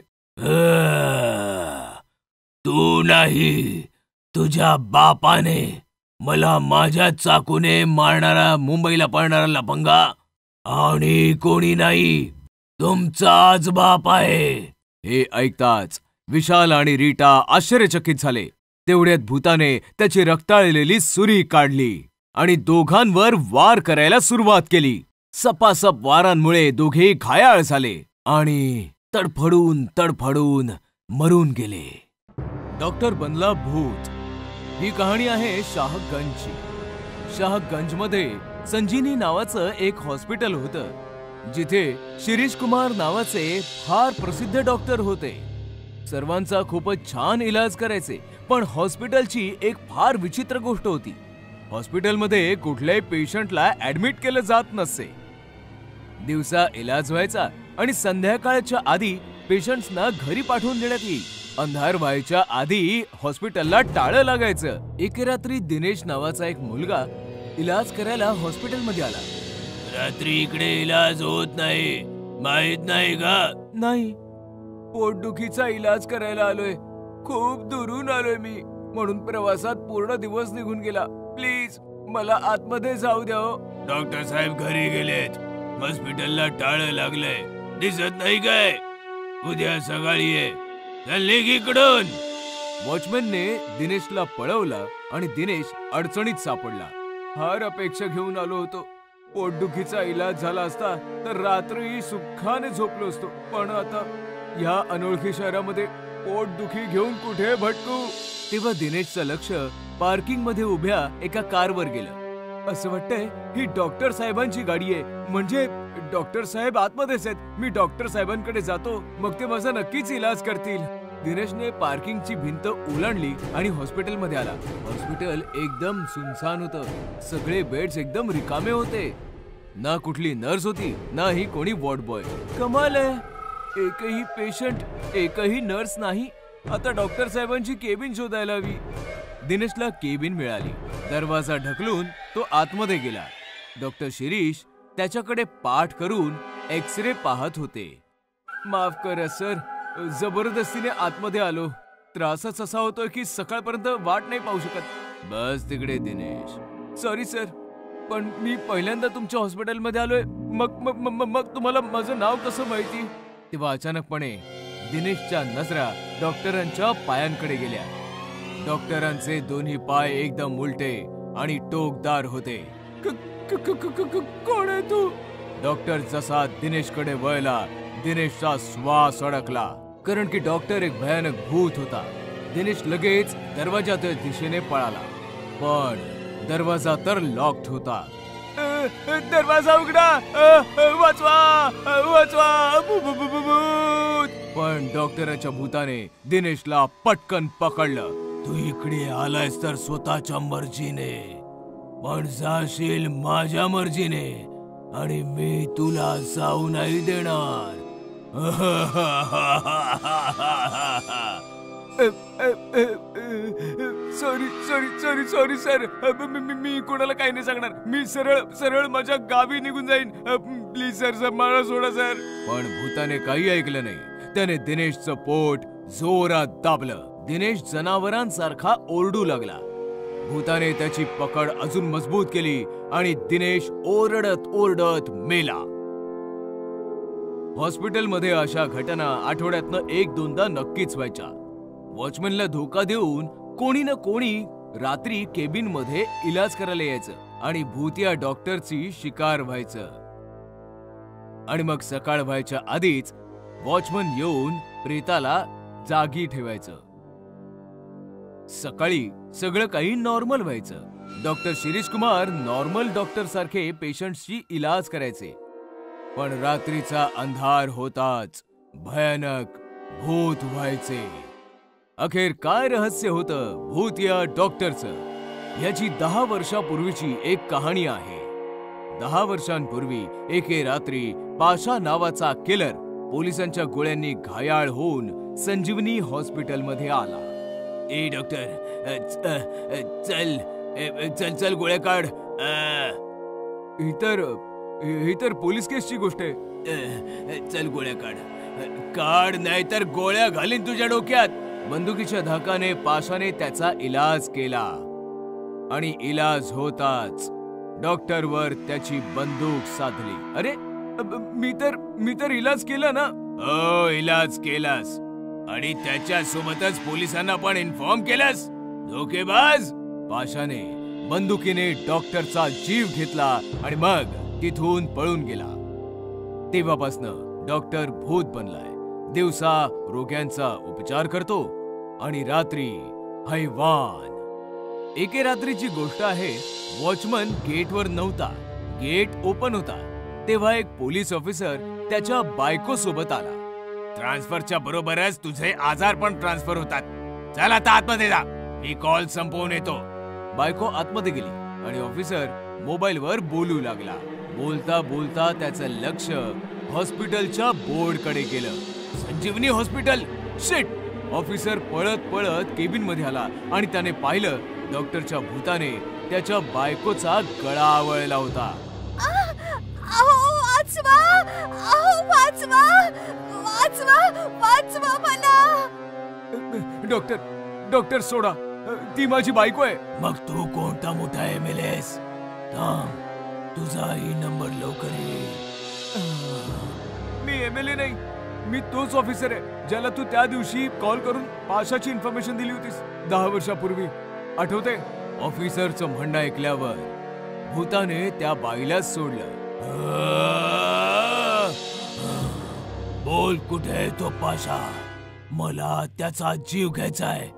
तू नाही, तुझ्या बापाने मला माझ्या चाकूने मारणारा मुंबईला पळणारा लफंगा, आणि कोणी नाही, तुमचाच बाप आहे. हे ऐकताच विशाल आणि रीटा आश्चर्यचकित झाले. तेवढ्यात भूताने त्याची रक्ताळलेली सुरी काढली आणि दोघांवर वार करायला सुरुवात केली. सपासप वारांमुळे दोघेही घायाळ झाले आणि तडफडून तडफडून मरून गेले. डॉक्टर बनला भूत. ही कहाणी आहे शाहगंजची. शाहगंजमध्ये संजीवनी नावाचं एक हॉस्पिटल होतं, जिथे शिरीष कुमार नावाचे फार प्रसिद्ध डॉक्टर होते. सर्वांचा खूपच छान इलाज करायचे. पण हॉस्पिटलची एक फार विचित्र गोष्ट होती. हॉस्पिटलमध्ये कुठल्याही पेशंटला ऍडमिट केलं जात नसे. दिवसा इलाज व्हायचा आणि संध्याकाळच्या आधी पेशंट्सना घरी पाठवून देण्यात येईल. अंधार व्हायच्या आधी हॉस्पिटलला टाळं लागायचं. एके रात्री दिनेश नावाचा एक मुलगा इलाज करायला हॉस्पिटलमध्ये आला. रात्री इकडे इलाज होत नाही, माहित नाही का? नाही, पोटदुखीचा इलाज करायला आलोय. खूप दुरून आलोय मी, म्हणून प्रवासात पूर्ण दिवस निघून गेला. प्लीज मला आतमध्ये जाऊ द्या. डॉक्टर साहेब घरी गेलेत. हॉस्पिटलला टाळं लागलंय, दिसत नाही काय? उद्या सकाळी ये. इकडून. वॉचमॅनने दिनेशला पळवला आणि दिनेश अडचणीत सापडला. फार अपेक्षा घेऊन आलो होतो. पोटदुखीचा इलाज झाला असता तर रात्री सुखाने झोपलो असतो. पण आता या अनोळखी शहरामध्ये पोटदुखी घेऊन कुठे भटकू? तेव्हा दिनेशचं लक्ष पार्किंग मध्ये उभ्या एका कारवर गेलं. असं वाटतंय ही डॉक्टर साहेबांची गाडी आहे. म्हणजे डॉक्टर साहेब आतमध्येच आहेत. मी डॉक्टर साहेबांकडे जातो, मग ते माझा नक्कीच इलाज करतील. दिनेशने पार्किंगची भिंत ओलांडली आणि हॉस्पिटलमध्ये आला. हॉस्पिटल एकदम सुनसान होतं. सगळे बेड्स एकदम रिकामे होते. ना कुठली नर्स होती, ना ही कोणी वॉर्ड बॉय. कमाल आहे, एकही पेशंट, एकही नर्स नाही. आता डॉक्टर साहेबांची केबिन शोधायला हवी. दिनेशला केबिन मिळाली. दरवाजा ढकलून तो आतमध्ये गेला. डॉक्टर शिरीष त्याच्याकडे पाठ करून एक्सरे पाहत होते. माफ करा सर, जबरदस्तीने आतमध्ये आलो. त्रासच असा होतोय की सकाळपर्यंत वाट नाही पाहू शकत. बस तिकडे दिनेश. सॉरी सर, पण मी पहिल्यांदा तुमच्या हॉस्पिटलमध्ये आलोय. मग तुम्हाला माझं नाव कसं माहिती? तेव्हा अचानकपणे दिनेशच्या नजरा डॉक्टरांच्या पायांकडे गेल्या. डॉक्टरांचे दोन्ही पाय एकदम उलटे आणि टोकदार होते. कोण आहे तू? डॉक्टर जसा दिनेशकडे वळला, दिनेशचा श्वास अडकला, कारण की डॉक्टर एक भयानक भूत होता. दिनेश लगेच दरवाजाच्या दिशेने पळाला, पण दरवाजा तर लॉक्ड होता. दरवाजा उघडा, वाचवा वाचवा. पण डॉक्टराच्या भूताने दिनेशला पटकन पकडलं. तू इकडे आलायस तर स्वतःच्या मर्जीने, पण जाशील माझ्या मर्जीने, आणि मी तुला जाऊ नाही देणार. सॉरी सर, मी कोणाला काही नाही सांगणार. मी सरळ माझ्या गावी निघून जाईन. प्लीज सर, मला सोडा सर. पण भूताने काही ऐकलं नाही. त्याने दिनेशचं पोट जोरात दाबलं. दिनेश जनावरांसारखा ओरडू लागला. भूताने त्याची पकड अजून मजबूत केली आणि दिनेश ओरडत ओरडत मेला. हॉस्पिटलमध्ये अशा घटना आठवड्यातनं 1-2दा नक्कीच व्हायच्या. वॉचमॅनला धोका देऊन कोणी ना कोणी रात्री केबिन मध्ये इलाज करायला यायचं आणि भूत या डॉक्टरची शिकार व्हायचं. आणि मग सकाळ व्हायच्या आधीच वॉचमन येऊन प्रेताला जागी ठेवायचं. सकाळी सगळं काही नॉर्मल व्हायचं. Doctor Shirish Kumar normal doctor सारखे पेशंट्सची इलाज करायचे. पण रात्रीचा अंधार होताच भयानक भूत व्हायचे. अखेर काय रहस्य होतं भूत या डॉक्टरचं, याची 10 वर्षापूर्वीची एक कहाणी आहे. 10 वर्षांपूर्वी एके रात्री पाशा नावाचा किलर पोलिसांच्या गोळ्यांनी घायाळ होऊन संजीवनी हॉस्पिटलमध्ये आला. ए डॉक्टर, चल चल चल गोळ्या काढ. ही तर पोलीस केसची गोष्ट आहे. चल गोळ्या काढ. काढ नाही तर गोळ्या घालीन तुझ्या डोक्यात. बंदुकीच्या धाकाने पाशाने त्याचा इलाज केला आणि इलाज होताच डॉक्टरवर त्याची बंदूक साधली. अरे मी तर इलाज केला ना. हो, इलाज केलास आणि त्याच्या सोबतच पोलिसांना पण इन्फॉर्म केलास. धोकेबाज. पाशाने बंदुकीने डॉक्टरचा जीव घेतला आणि मग तिथून पळून गेला. तेव्हापासनं डॉक्टर भूत बनलाय. दिवसा रोग्यांचा उपचार करतो आणि रात्री हैवान. एके रात्रीची गोष्ट आहे. वॉचमन गेटवर नव्हता. गेट ओपन होता. तेव्हा एक पोलीस ऑफिसर त्याच्या बायको सोबत आला. ट्रान्सफरच्या बरोबरच तुझे आजार पण ट्रान्सफर होतात. चल आता आतमध्ये जा, मी कॉल संपवून येतो. बायको आतमध्ये गेली आणि ऑफिसर मोबाईलवर बोलू लागला. बोलता बोलता त्याचं लक्ष हॉस्पिटलच्या बोर्डकडे गेलं. संजीवनी हॉस्पिटल. शिट. ऑफिसर पळत पळत केबिन मध्ये आला आणि त्याने पाहिलं डॉक्टरच्या भूताने त्याच्या बायकोचा गळा आवळला होता. डॉक्टर सोडा, ती माझी बायको आहे. मग तू कोणता मोठा MLS? तुझाही नंबर लवकर ये. मी MLA नाही, मी तोच ऑफिसर आहे ज्याला तू त्या दिवशी कॉल करून पाशाची इन्फॉर्मेशन दिली होतीस 10 वर्षापूर्वी. आठवते? ऑफिसरचं म्हणणं ऐकल्यावर भूताने त्या बाईलाच सोडलं. बोल, कुठे आहे तो पाशा? मला त्याचा जीव घ्यायचा आहे.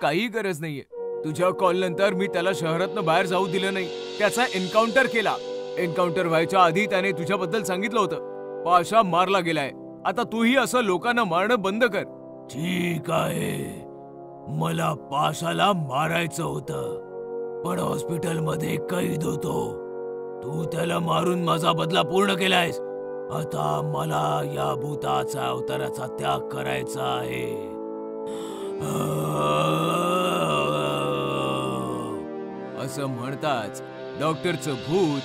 काही गरज नाहीये. तुझ्या कॉल नंतर मी त्याला शहरातनं बाहेर जाऊ दिलं नाही. त्याचा एन्काउंटर केला. एन्काउंटर व्हायच्या आधी त्याने तुझ्याबद्दल सांगितलं होतं. पाशा मारला गेलाय. आता तूही असं लोकांना मारणं बंद कर. ठीक आहे, मला पाशाला मारायचं होतं, पण हॉस्पिटलमध्ये कैद होतो. तू त्याला मारून माझा बदला पूर्ण केलायस. आता मला या भूताचा अवताराचा त्याग करायचा आहे. असं म्हणताच डॉक्टरचं भूत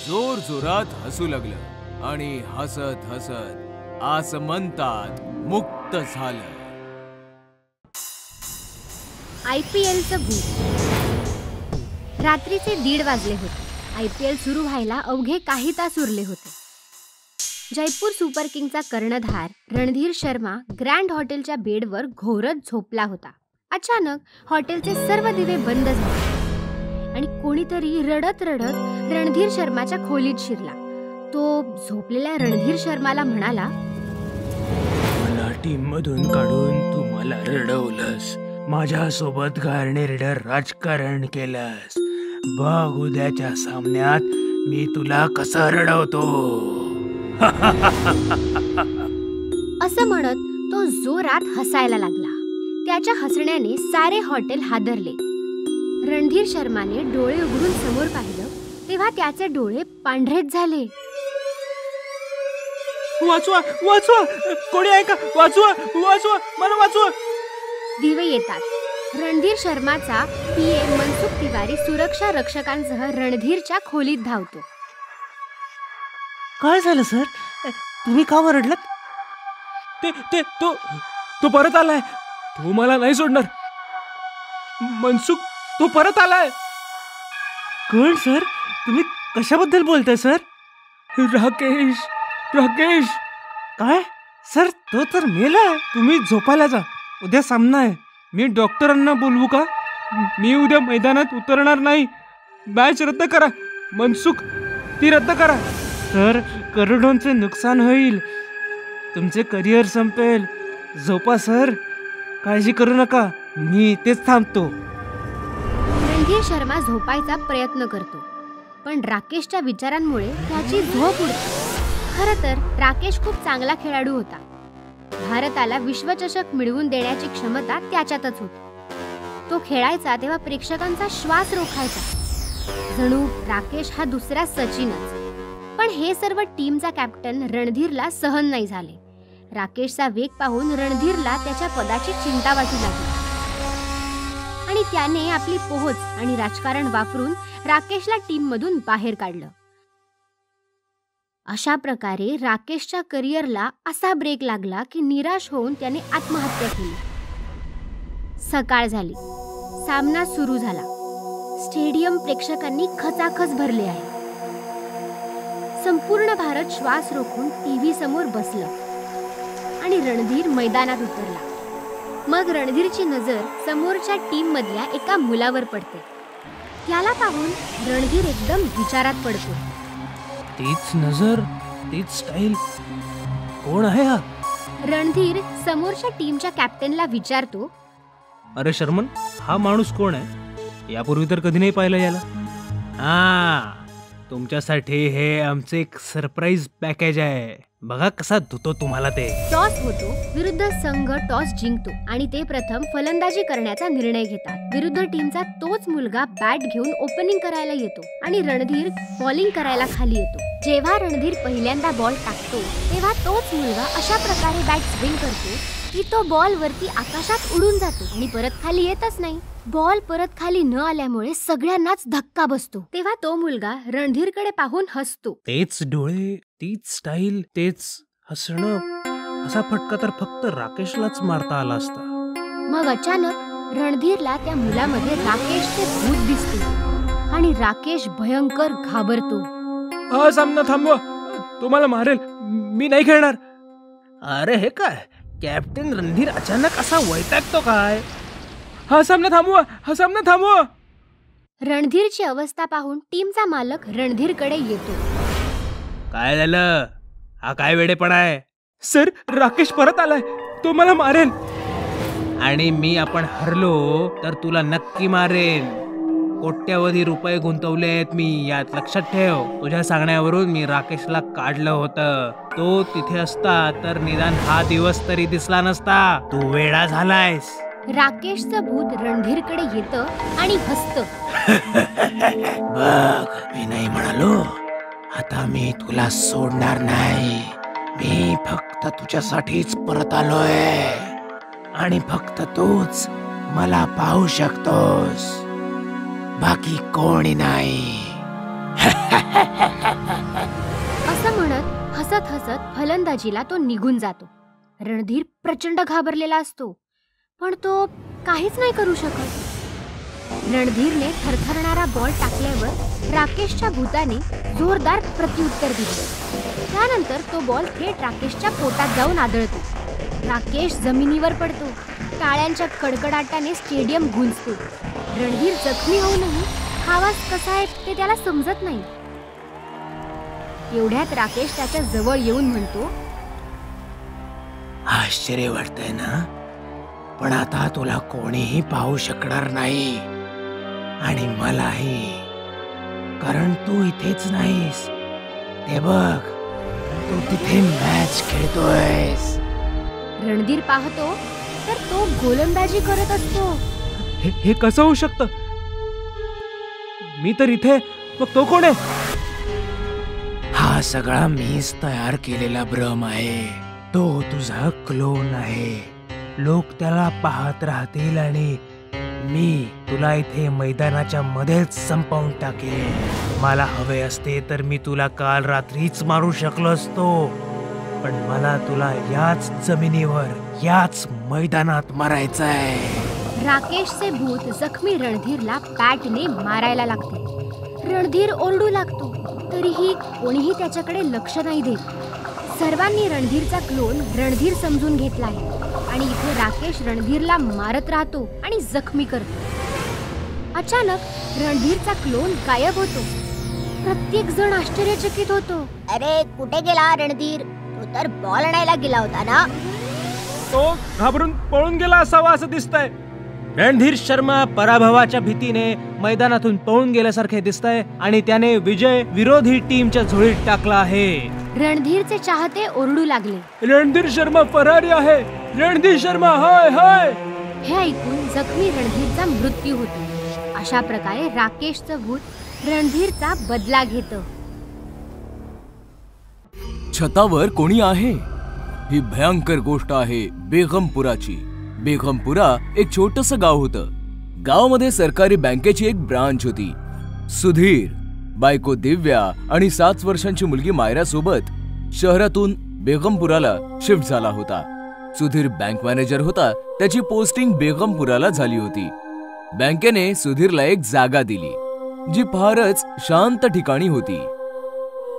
जोर जोरात हसू लागलं आणि हसत हसत आसमंतात मुक्त झालं. IPLचं भूत. रात्रीचे 1:30 वाजले होते. IPL सुरू व्हायला अवघे काही तास उरले होते. जयपूर सुपर किंगचा कर्णधार रणधीर शर्मा ग्रँड हॉटेलच्या बेडवर घोरत झोपला होता. अचानक हॉटेलचे सर्व दिवे बंद झाले आणि कोणीतरी रडत रडत रणधीर शर्माच्या खोलीत शिरला. तो झोपलेल्या रणधीर शर्माला म्हणाला, मला टीम मधून काढून तू मला रडवलंस. माझ्यासोबत घाणेरडं राजकारण केलंस. बघ उद्याच्या सामन्यात मी तुला कसं रडवतो. असं म्हणत तो जोरात हसायला लागला. त्याच्या हसण्याने सारे हॉटेल हादरले. रणधीर शर्माने डोळे उघडून समोर पाहिलं तेव्हा त्याचे डोळे पांढरेच झाले. वाचवा वाचवा, कोणी आहे का? वाचवा वाचवा, मला वाचवा. दिवे येतात. रणधीर शर्माचा PA मनसुख तिवारी सुरक्षा रक्षकांसह रणधीरच्या खोलीत धावतो. काय झालं सर? तुम्ही का वरडलात? ते तो परत आलाय. तो मला नाही सोडणार. मनसुख, तो परत आलाय. कोण सर? तुम्ही कशाबद्दल बोलताय सर? राकेश. काय सर? तो तर मेलाय. तुम्ही झोपायला जा, उद्या सामना आहे. मी डॉक्टरांना बोलवू का? मी उद्या मैदानात उतरणार नाही. मॅच रद्द करा. मनसुख, ती रद्द करा. सर, करोडोंचे नुकसान होईल. तुमचे करिअर संपेल. झोपा सर, काळजी करू नका. मी इथेच थांबतो. रणधीर शर्मा झोपायचा प्रयत्न करतो पण राकेशच्या विचारांमुळे त्याची झोप उडते. खरं तर राकेश खूप चांगला खेळाडू होता. भारताला विश्वचषक मिळवून देण्याची क्षमता त्याच्यातच होती. तो खेळायचा तेव्हा प्रेक्षकांचा श्वास रोखायचा. जणू राकेश हा दुसरा सचिनच. पण हे सर्व टीमचा कॅप्टन रणधीरला सहन नाही झाले. राकेशचा वेग पाहून रणधीरला त्याच्या पदाची चिंता वाटू लागली आणि त्याने आपली पोहोच आणि राजकारण वापरून राकेशला टीममधून बाहेर काढलं. अशा प्रकारे राकेशच्या करिअरला असा ब्रेक लागला की निराश होऊन त्याने आत्महत्या केली. सकाळ झाली. सामना सुरू झाला. स्टेडियम प्रेक्षकांनी खचाखच भरले आहे. संपूर्ण भारत श्वास रोखून टीव्ही समोर बसलं आणि रणधीर मैदानात उतरला. मग रणधीरची नजर समोरच्या टीम मधल्या एका मुलावर पडते. त्याला पाहून रणधीर एकदम विचारात पडतो. तीच नजर, तीच स्टाईल, कोण आहे हा? रणधीर समोरच्या टीमच्या कॅप्टनला विचारतो, अरे शर्मन, हा माणूस कोण आहे? यापूर्वी तर कधी नाही पाहिलं याला. हा, तुमच्यासाठी हे आमचे एक सरप्राईज पॅकेज आहे. बघा कसा धुतो तुम्हाला ते. टॉस होतो. विरुद्ध संघ टॉस जिंकतो आणि ते प्रथम फलंदाजी करण्याचा निर्णय घेतात. विरुद्ध टीमचा तोच मुलगा बॅट घेऊन ओपनिंग करायला येतो आणि रणधीर बॉलिंग करायला खाली येतो. जेव्हा रणधीर पहिल्यांदा बॉल टाकतो तेव्हा तोच मुलगा अशा प्रकारे बॅट स्विंग करतो की तो बॉल वरती आकाशात उडून जातो आणि परत खाली येतच नाही. बॉल परत खाली न आल्यामुळे सगळ्यांनाच धक्का बसतो. तेव्हा तो मुलगा रणधीरकडे पाहून हसतो. तेच डोळे, तीच स्टाईल, तेच हसणं. असा फटका तर फक्त राकेशलाच मारता आला असता. मग अचानक रणधीरला त्या मुलामध्ये राकेशचे भूत दिसते आणि राकेश भयंकर घाबरतो. हा सामना थांबवा, तुम्हाला मारेल, मी नाही खेळणार. अरे हे काय, कॅप्टन रणधीर अचानक असा वैतागतो काय? हा सामना थांबवा, हा सामना थांबवा. रणधीरची अवस्था पाहून टीमचा मालक रणधीरकडे येतो. काय झालं? हा काय वेडेपणा आहे? सर, राकेश परत आलाय, तो मला मारेल. आणि मी आपण हरलो तर तुला नक्की मारेल. कोट्यावधी रुपये गुंतवलेत मी यात, लक्षात ठेव. तुझ्या सांगण्यावरून मी राकेशला काढलं होतं. तो तिथे असता तर निदान हा दिवस तरी दिसला नसता. तू वेडा झालायस. राकेशचं भूत रणधीरकडे येतं आणि हसतं. बघ, मी नाही म्हणालो, आता मी तुला सोडणार नाही. मी फक्त तुझ्यासाठीच परत आलोय आणि फक्त तूच मला पाहू शकतोस, बाकी कोणी नाही. असं म्हणत हसत हसत फलंदाजीला तो निघून जातो. रणधीर प्रचंड घाबरलेला असतो पण तो काहीच नाही करू शकत. रणधीरने थरथरणारा बॉल टाकल्यावर राकेशच्या भूताने जोरदार प्रत्युत्तर दिले. त्यानंतर तो बॉल थेट राकेशच्या पोटात जाऊन आदळतो. राकेश जमिनीवर पडतो. टाळ्यांच्या कडकडाटाने स्टेडियम गुंजतो. रणधीर जखमी होऊनही आवाज कसा आहे ते त्याला समजत नाही. एवढ्यात राकेश त्याच्या जवळ येऊन म्हणतो, आश्चर्य वाटतंय ना, पण आता तुला कोणीही पाहू शकणार नाही आणि मलाही, कारण तू इथेच नाहीस. ते बघ, तू तिथे मॅच खेळतोयस. रणधीर पाहतो तर तो गोलंदाजी करत असतो. हे कसं होऊ शकतं? मी तर इथे, मग तो कोण आहे? हा सगळा मीच तयार केलेला भ्रम आहे. तो तुझा क्लोन आहे. लोक त्याला पाहत राहतील आणि मी तुला इथे मैदानाच्या मध्येच संपवून टाकेन. मला हवे असते तर मी तुला काल रात्रीच मारू शकलो असतो, पण मला तुला याच जमिनीवर, याच मैदानात मारायचंय. राकेशचे भूत जखमी रणधीरला बॅटने मारायला लागते. रणधीर ओरडू लागतो, तरीही कोणीही त्याच्याकडे लक्ष नाही देत. सर्वांनी रणधीरचा क्लोन रणधीर समजून घेतला आहे आणि इथे राकेश रणधीरला मारत राहतो आणि जखमी करतो. अचानक रणधीरचा क्लोन गायब होतो. प्रत्येक जण आश्चर्यचकित होतो. अरे कुठे गेला रणधीर? तो तर बॉल आणायला गेला होता ना. तो घाबरून पळून गेला असावा असं दिसतंय. रणधीर शर्मा पराभवाच्या भीतीने मैदानातून पळून गेल्यासारखे दिसतंय आणि त्याने विजय विरोधी टीमच्या झोळीत टाकला आहे. रणधीरचे चाहते ओरडू लागले, रणधीर शर्मा फरारी आहे, रणधीर शर्मा हाय हाय. हे ऐकून जखमी रणधीरचा मृत्यू होतो. अशा प्रकारे राकेशचं भूत रणधीरचा बदला घेतं. छतावर कोणी आहे? ही भयंकर गोष्ट आहे बेगमपुराची. बेगमपुरा एक छोटस गाव होतं. गावामध्ये सरकारी बँकेची एक ब्रांच होती. सुधीर, बायको दिव्या आणि 7 वर्षांची मुलगी मायरा सोबत शहरातून बेगमपुराला शिफ्ट झाला होता. सुधीर बँक मॅनेजर होता. त्याची पोस्टिंग बेगमपुराला झाली होती. बँकेने सुधीरला एक जागा दिली जी फारच शांत ठिकाणी होती.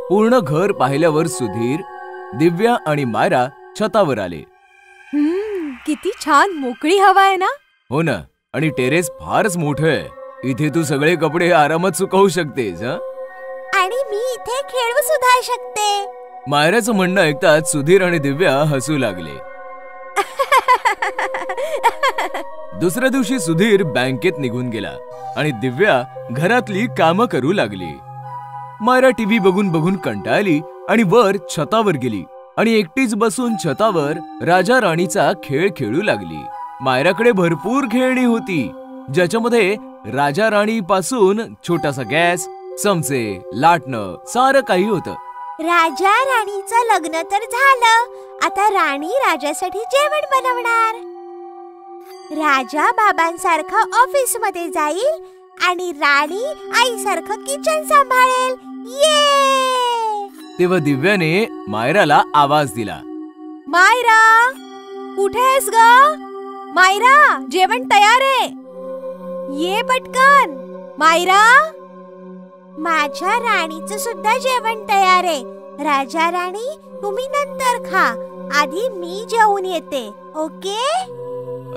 पूर्ण घर पाहिल्यावर सुधीर, दिव्या आणि मायरा छतावर आले. किती छान मोकळी हवा आहे ना. हो ना, आणि टेरेस फारच मोठं आहे. इथे तू सगळे कपडे आरामात सुकवू शकतेस. आणि मी इथे खेळू सुद्धा शकते. मायराचं म्हणणं ऐकताच सुधीर आणि दिव्या हसू लागले. दुसऱ्या दिवशी सुधीर बँकेत निघून गेला आणि दिव्या घरातली कामं करू लागली. मायरा टीव्ही बघून बघून कंटाळली आणि वर छतावर गेली आणि एकटीच बसून छतावर राजा राणीचा खेळ खेळू लागली. मायराकडे भरपूर खेळणी होती, ज्याच्यामध्ये राजा राणी पासून छोटासा गॅस, चमचे, लाटणं सारं काही होतं. राजा राणीचं लग्न तर झालं, आता राणी राजासाठी जेवण बनवणार. राजा बाबांसारखं ऑफिस मध्ये जाईल आणि राणी आईसारखं किचन सांभाळेल. ये! तेव्हा दिव्याने मायराला आवाज दिला. मायरा, कुठे आहेस ग? मायरा, जेवण तयार आहे, ये पटकन. मायरा, माझ्या राणीचं सुद्धा जेवण तयार आहे. राजा राणी, तुम्ही नंतर खा, आधी मी जेवून येते, ओके?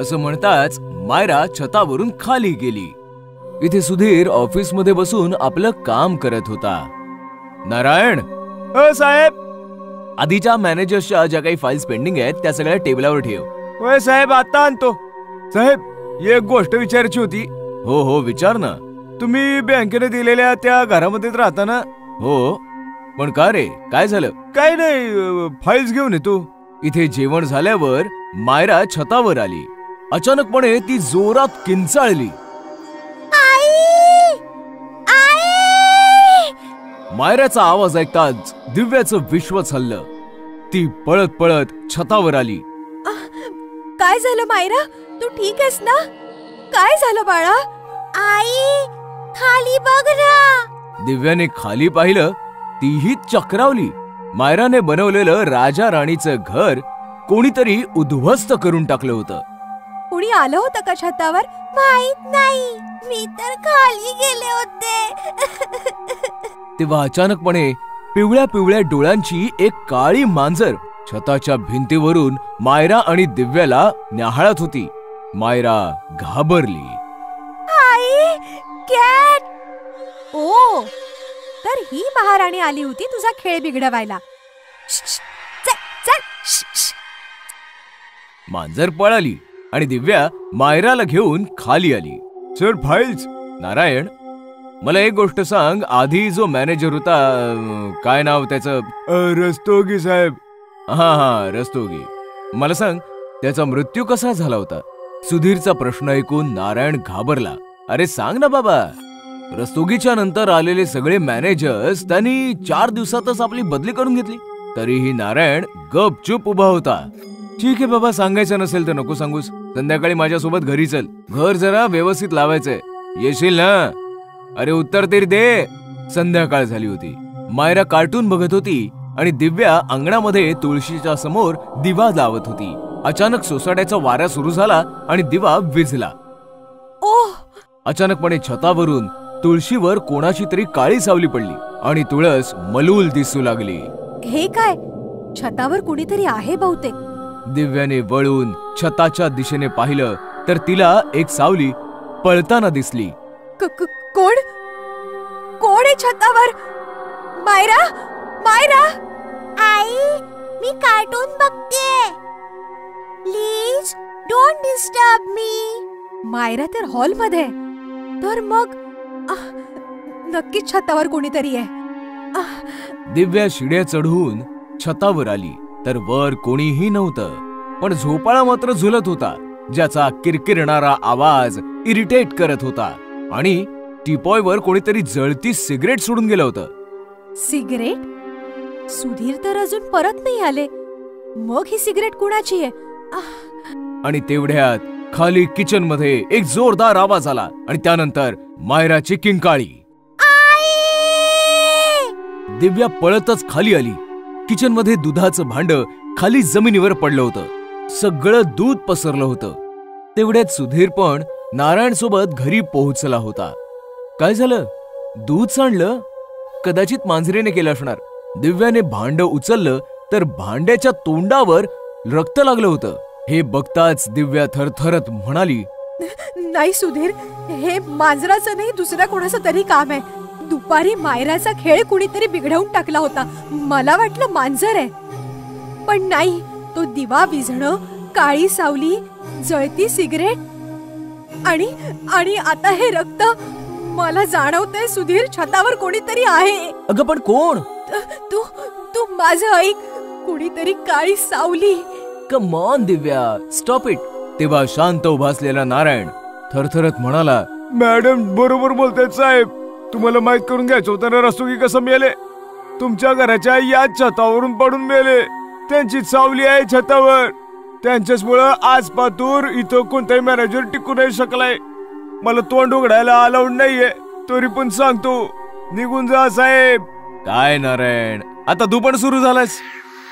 असं म्हणताच मायरा छतावरून खाली गेली. इथे सुधीर ऑफिस मध्ये बसून आपलं काम करत होता. नारायण, साहेब, आधीच्या मॅनेजर्सच्या ज्या काही फाईल्स पेंडिंग आहेत त्या सगळ्या टेबलावर ठेव. होय साहेब, आता आणतो. साहेब, एक गोष्ट विचारायची होती. हो हो, विचार ना. तुम्ही बँकेने दिलेल्या त्या घरामध्येच राहता ना? हो. पण का रे, काय झालं? काय नाही, फाईल्स घेऊन येतो. इथे जेवण झाल्यावर मायरा छतावर आली. अचानकपणे ती जोरात किंचाळली. मायराचा आवाज ऐकताच दिव्याचं विश्वच हललं. ती पळत पळत छतावर आली. काय झालं मायरा? तू ठीक आहेस ना? काय झालं बाळा? आई, खाली बघ ना. दिव्याने खाली पाहिलं. तीही चक्रावली. मायराने बनवलेलं राजा राणीचं घर कोणीतरी उद्ध्वस्त करून टाकलं होतं. कोणी आलं होतं का छतावर? माहित नाही, मी तर खाली गेले होते. तेव्हा अचानकपणे पिवळ्या पिवळ्या डोळ्यांची एक काळी मांजर छताच्या भिंतीवरून मायरा आणि दिव्याला न्याहाळत होती. मायरा घाबरली. आई, कॅट! ओ, तर ही महाराणी आली होती तुझा खेळ बिघडवायला. मांजर पळाली आणि दिव्या मायराला घेऊन खाली आली. Sir, files. नारायण, मला एक गोष्ट सांग. आधी जो मॅनेजर होता, काय नाव त्याचं? रस्तोगी साहेब. हा, रस्तोगी. मला सांग, त्याचा मृत्यू कसा झाला होता? सुधीरचा प्रश्न ऐकून नारायण घाबरला. अरे सांग ना बाबा. रस्तोगीच्या नंतर आलेले सगळे मॅनेजर्स त्यांनी 4 दिवसातच आपली बदली करून घेतली. तरीही नारायण गपचूप उभा होता. ठीक आहे बाबा, सांगायचं नसेल तर नको सांगूस. संध्याकाळी माझ्यासोबत घरी चल. घर जरा व्यवस्थित लावायचंय. येशील ना? अरे उत्तर तरी दे. संध्याकाळ झाली होती. मायरा कार्टून बघत होती आणि दिव्या अंगणामध्ये तुळशीच्या समोर दिवा लावत होती. अचानक सोसाट्याचा वारा सुरू झाला आणि दिवा विझला. ओह! अचानकपणे छतावरून तुळशीवर कोणाची तरी काळी सावली पडली आणि तुळस मलूल दिसू लागली. हे काय? छतावर कुणीतरी आहे बहुतेक. दिव्याने वळून छताच्या दिशेने पाहिलं तर तिला एक सावली पळताना दिसली. कोण? कोण आहे छतावर? मायरा, मायरा! आई, मी कार्टून बघते. Please don't disturb me. Myra तर हॉलमध्ये, तर मग नक्कीच छतावर कोणीतरी आहे. दिव्या शिड्या चढून छतावर आली तर वर कोणीही नव्हतं, पण झोपाळा मात्र झुलत होता, ज्याचा किरकिरणारा आवाज इरिटेट करत होता. आणि टीपॉयवर कोणीतरी जळती सिगरेट सोडून गेलं होतं. सिगरेट? सुधीर तर अजून परत नाही आले. मग ही सिगरेट कुणाची आहे? आणि तेवढ्यात खाली किचन मध्ये एक जोरदार आवाज आला आणि त्यानंतर मायराची किंकाळी. दिव्या पळतच खाली आली. किचन मध्ये दुधाचं भांड खाली जमिनीवर पडलं होतं. सगळं दूध पसरलं होतं. तेवढ्यात सुधीर पण नारायण सोबत घरी पोहोचला होता. काय झालं? दूध सांडलं? कदाचित मांजरीने केलं असणार. दिव्याने भांड उचललं तर भांड्याच्या तोंडावर रक्त लागलं होतं. हे बघताच दिव्या थरथरत म्हणाली, नाही सुधीर, हे मांजराचं नाही, दुसऱ्या कोणाचं तरी काम आहे. दुपारी मायराचा खेळ कुणीतरी बिघडवून टाकला होता. मला वाटलं मांजर आहे, पण नाही. तो दिवा विझणं, काळी सावली, जळती सिगरेट आणि आता हे रक्त. मला जाणवतंय सुधीर, छतावर कोणीतरी आहे. अगं पण कोण? तू माझं ऐक. कुणीतरी काळी सावली. Come on Divya, stop it. तेव्हा शांत उभा असलेला नारायण थरथरत म्हणाला, मॅडम बरोबर बोलतायत साहेब. तुम्हाला माहित करून घ्यायचं होतं ना, रस्तोगी कसं मेले. तुमच्या घराच्या याच छतावरून पडून मेले. त्यांची सावली आहे छतावर. त्यांच्याच मुळे आज पातूर इथं कोणताही मॅनेजर टिकू नाही शकलाय. मला तोंड उघडायला अलाउड नाहीये, तरी पण सांगतो, निघून जा साहेब. काय नारायण, आता तू पण सुरू झालास?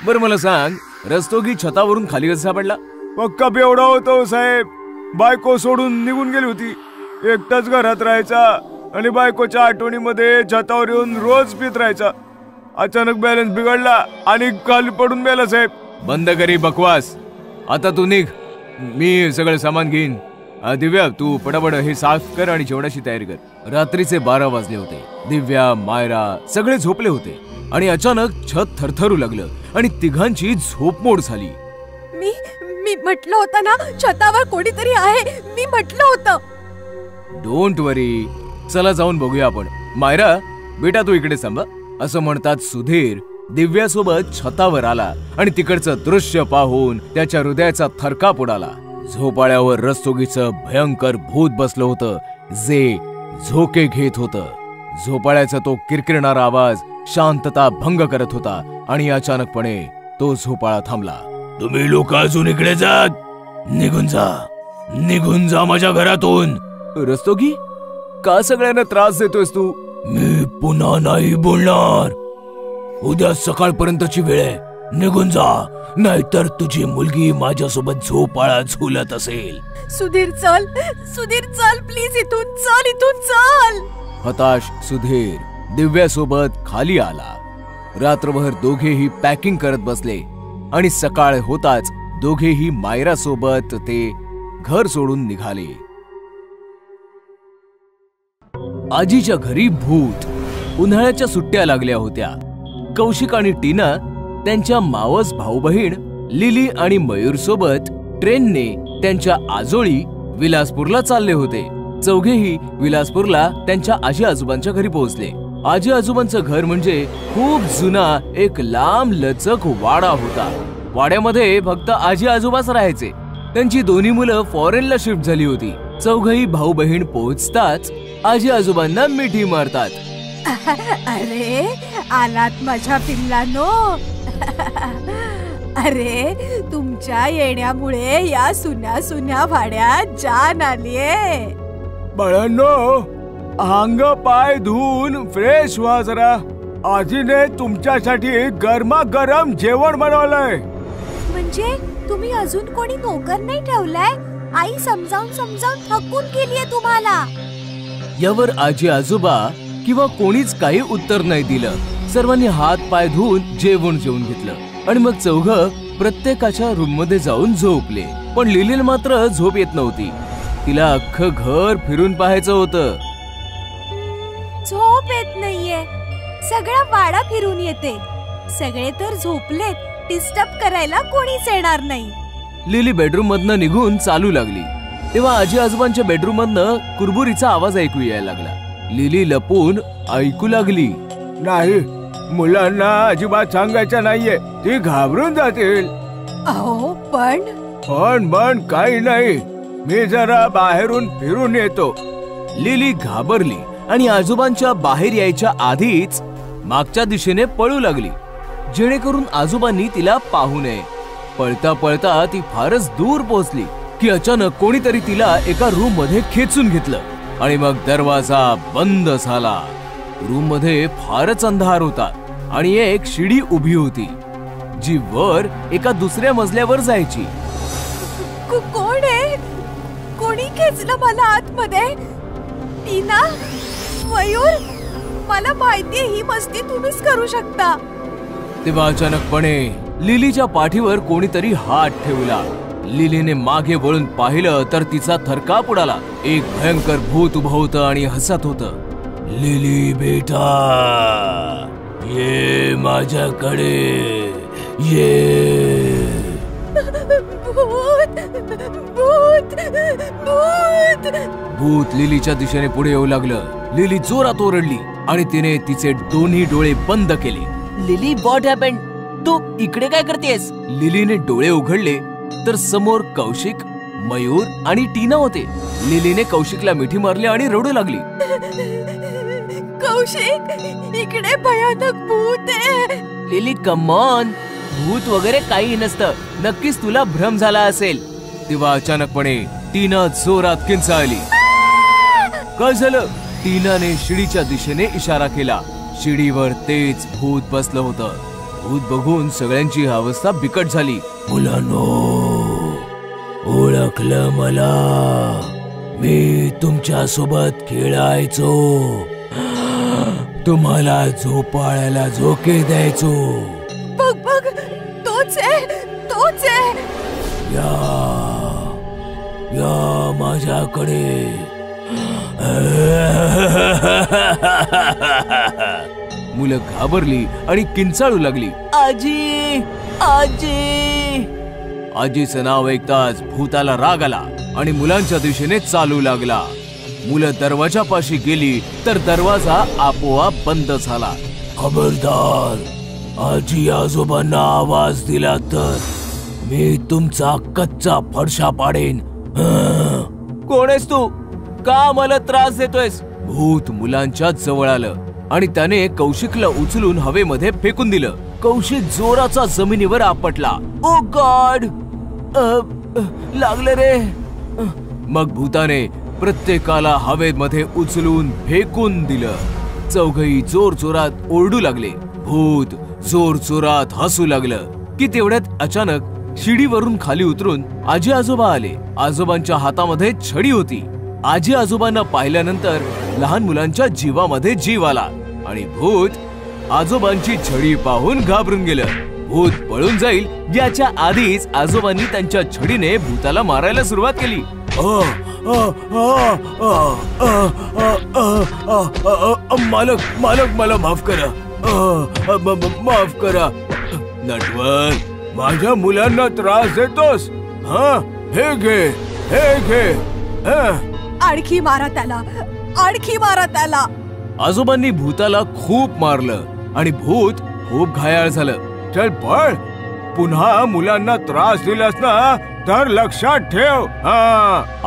बरं मला सांग, रस्तोगी छतावरून खाली कसा पडला? पक्का बेवडा होतो साहेब. बायको सोडून निघून गेली होती. एकटाच घरात राहायचा आणि बायकोच्या आठवणीमध्ये छतावर येऊन रोज पित राहायचा. अचानक बॅलन्स बिघडला आणि खाली पडून मेला साहेब. बंद करी बकवास. आता तू निघ, मी सगळं सामान घेईन. दिव्या, तू पटापट हे साफ कर आणि जेवणाची तयारी कर. रात्रीचे 12 वाजले होते. दिव्या, मायरा सगळे झोपले होते आणि अचानक छत थरथरू लागलं आणि तिघांची झोपमोड झाली. मी म्हटलं होतं ना, छतावर कोणीतरी आहे. मी म्हटलं होतं. डोंट वरी, चला जाऊन बघूया आपण. मायरा बेटा, तू इकडे थांब. असं म्हणतात सुधीर दिव्यासोबत छतावर आला आणि तिकडचं दृश्य पाहून त्याच्या हृदयाचा थरकाप उडाला. झोपाळ्यावर रस्तोगीचं भयंकर भूत बसलं होतं, जे झोके घेत होतं. झोपाळ्याचा तो किरकिरणारा आवाज शांतता भंग करत होता आणि अचानकपणे तो झोपाळा थांबला. तुम्ही लोक अजून इकडे जात? निघून जा माझ्या घरातून. रस्तोगी, का सगळ्यांना त्रास देतोयस तू? मी पुन्हा नाही बोलणार. उद्या सकाळपर्यंतची वेळ आहे. निघून जा, नाहीतर तुझी मुलगी माझ्यासोबत झोपाळा झुलत असेल. सुधीर चल प्लीज, इथून चल. हताश सुधीर दिव्यासोबत खाली आला. रात्रभर दोघेही पॅकिंग करत बसले आणि सकाळ होताच दोघेही मायरा सोबत ते घर सोडून निघाले. आजीच्या घरी भूत. उन्हाळ्याच्या सुट्ट्या लागल्या होत्या. कौशिक आणि टीना त्यांच्या मावस भाऊ बहीण लिली आणि मयूर सोबत ट्रेनने त्यांच्या आजोळी विलासपूरला चालले होते. चौघेही विलासपूरला त्यांच्या आजी आजोबांच्या घरी पोहोचले. आजी आजोबांचं घर म्हणजे खूप जुना एक लांब लचक वाडा होता. वाड्यामध्ये फक्त आजी आजोबाच राहायचे. त्यांची दोन्ही मुलं फॉरेनला शिफ्ट झाली होती. चौघही भाऊ बहीण पोहोचताच आजी आजोबांना मिठी मारतात. अरे आलात माझ्या पिल्लांनो. अरे तुमच्या येण्यामुळे या सुन्या वाड्यात जान आलीये. बाळांनो, अंग पाय धुवून फ्रेश व्हा जरा. आजीने तुमच्यासाठी गरमागरम जेवण बनवलंय. म्हणजे तुम्ही अजून कोणी नोकर नाही ठेवलाय? आई समजावून थकून गेलीये तुम्हाला. यावर आजी आजोबा किंवा कोणीच काही उत्तर नाही दिलं. सर्वांनी हात पाय धुवून जेवण जेवून घेतलं आणि मग चौघं प्रत्येकाच्या रूम मध्ये जाऊन झोपले. पण लिलीला मात्र झोप येत नव्हती. तिला अख्खं घर फिरून पाहायचं होतं. झोप येत नाहीये. सगळा वाडा फिरून येते. सगळे तर झोपलेत. डिस्टर्ब करायला कोणीच येणार नाही. लिली बेडरूम मधनं निघून चालू लागली. तेव्हा आजी आजोबांच्या बेडरूम मधनं कुरबुरीचा आवाज ऐकू यायला लागला. लिली लपून ऐकू लागली. नाही, मुलांना अजिबात सांगायचं नाहीये, ती घाबरून जातील. अहो पण पण काही नाही, मी जरा बाहेरून फिरून येतो. लिली घाबरली आणि आजोबांच्या बाहेर यायच्या आधीच मागच्या दिशेने पळू लागली, जेणेकरून आजोबांनी तिला पाहू नये. पळता पळता ती फारच दूर पोहोचली की अचानक कोणीतरी तिला एका रूम मध्ये खेचून घेतलं आणि मग दरवाजा बंद झाला. रूम मध्ये फारच अंधार होता आणि एक शिडी उभी होती जी वर एका दुसऱ्या मजल्यावर जायची. कोण आहे? कोणी खेचलं मला आतमध्ये? टीना, मयूर, मला माहितीये ही मस्ती तुम्हीच करू शकता. तेव्हा अचानकपणे लिलीच्या पाठीवर कोणीतरी हात ठेवला. लिलीने मागे वळून पाहिलं तर तिचा थरकाप उडाला. एक भयंकर भूत उभं होतं आणि हसत होतं. लिली बेटा, ये माझ्याकडे ये. भूत भूत भूत. भूत लिलीच्या दिशेने पुढे येऊ लागलं. लिली जोरात ओरडली आणि तिने तिचे दोन्ही डोळे बंद केले. Lily, what happened? तू इकडे काय करतेस? लिलीने डोळे उघडले तर समोर कौशिक, मयूर आणि टीना होते. लिलीने कौशिकला मिठी मारली आणि रडू लागली. कौशिक, इकडे भयानक भूत आहे. लिली, कम ऑन, भूत वगैरे काही नसतं. नक्कीच तुला भ्रम झाला असेल. तेव्हा अचानकपणे टीना जोरात किंचाळली. काय झालं? टीनाने शिडीच्या दिशेने इशारा केला. शिडीवर तेच भूत बसलं होतं. भूत बघून सगळ्यांची अवस्था बिकट झाली. मुलांनो, ओळखलं मला? मी तुमच्या सोबत खेळायचो, तुम्हाला झोपाळ्याला झोके द्यायचो. बघ बघ, तोच आहे, तोच आहे. या माझ्याकडे. मुलं घाबरली आणि किंचाळू लागली. आजी, आजी. आजीचं नाव ऐकताच भूताला राग आला आणि मुलांच्या दिशेने चालू लागला. मुलं दरवाजापाशी गेली तर दरवाजा आपोआप बंद झाला. खबरदार, आजी आजोबांना आवाज दिला तर मी तुमचा कच्चा फडशा पाडेन. कोण आहेस तू? का मला त्रास देतोयस? भूत मुलांच्या जवळ आलं आणि त्याने कौशिकला उचलून हवेमध्ये फेकून दिलं. कौशिक जोराचा जमिनीवर आपटला. ओ गॉड, लागलं रे. मग भूताने प्रत्येकाला हवेमध्ये उचलून फेकून दिलं. चौघही जोर जोरात ओरडू लागले. भूत जोर जोरात हसू लागलं की तेवढ्यात अचानक शिडीवरून खाली उतरून आजी आजोबा आले. आजोबांच्या हातामध्ये छडी होती. आजी आजोबांना पाहिल्यानंतर लहान मुलांच्या जीवामध्ये जीव आला आणि भूत आजोबांची छडी पाहून घाबरून गेलं. भूत पळून जाईल याच्या आधीच आजोबांनी त्यांच्या छडीने भूताला मारायला सुरुवात केली. मालक, मालक, मला माफ करा, माफ करा. नटवर, माझ्या मुलांना त्रास देतोस? हे घे, हे घे. आणखी मारा त्याला, आणखी मारा त्याला. आजोबांनी भूताला खूप मारलं आणि भूत खूप घायाळ झालं. चल पळ, पुन्हा मुलांना त्रास दिलास ना तर लक्षात ठेव.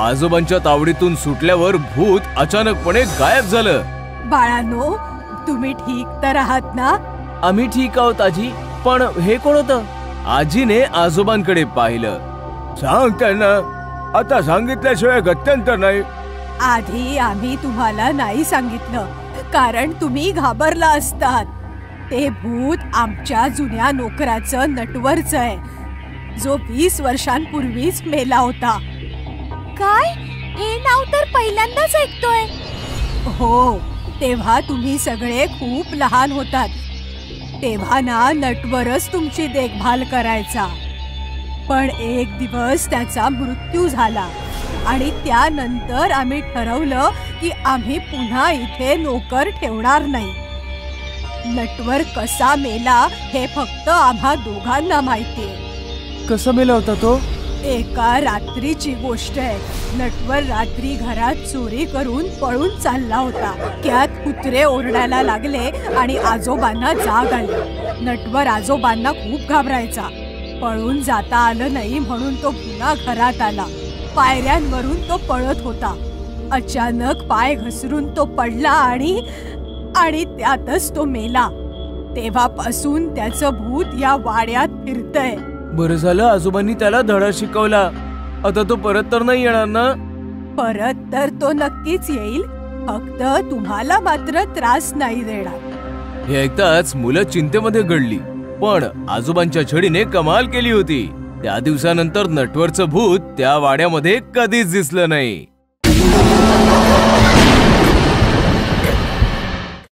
आजोबांच्या तावडीतून सुटल्यावर भूत अचानकपणे गायब झालं. बाळांनो, तुम्ही ठीक तर आहात ना? आम्ही ठीक आहोत आजी, पण हे कोण होतं? आजीने आजोबांकडे पाहिलं. सांग त्यांना, आता सांगितल्याशिवाय गत्यंतर नाही. आधी आम्ही तुम्हाला नाही सांगितलं कारण तुम्ही घाबरला असतात. ते भूत आमच्या जुन्या नोकराचं नटवरचं आहे, जो 20 वर्षांपूर्वीच मेला होता. काय? हे नाव तर पहिल्यांदाच ऐकतोय. हो, तेव्हा तुम्ही सगळे खूप लहान होतात. तेव्हा ना नटवरच तुमची देखभाल करायचा. पण एक दिवस त्याचा मृत्यू झाला आणि त्यानंतर आम्ही ठरवलं की आम्ही पुन्हा इथे नोकर ठेवणार नाही. नटवर कसा मेला हे फक्त आम्हा दोघांना माहितीये. कसा मेला होता तो? एका रात्रीची गोष्ट आहे. नटवर रात्री घरात चोरी करून पळून चालला होता. त्यात कुत्रे ओरडायला लागले आणि आजोबांना जाग आली. नटवर आजोबांना खूप घाबरायचा. पळून जाता आलं नाही म्हणून तो पुन्हा घरात आला. पायऱ्यांवरून तो पळत होता. अचानक पाय घसरून तो पडला आणि त्यातच तो मेला. तेव्हापासून त्याचं भूत या वाड्यात फिरतय. बरं झालं आजोबांनी त्याला धडा शिकवला. आता तो परत तर नाही येणार ना? परत तर तो नक्कीच येईल, फक्त तुम्हाला मात्र त्रास नाही देणार. हे ऐकताच मुलं चिंतेमध्ये गळली. पण आजोबांच्या छडीने कमाल केली होती. त्या दिवसानंतर नटवरचं भूत त्या वाड्यामध्ये कधीच दिसलं नाही.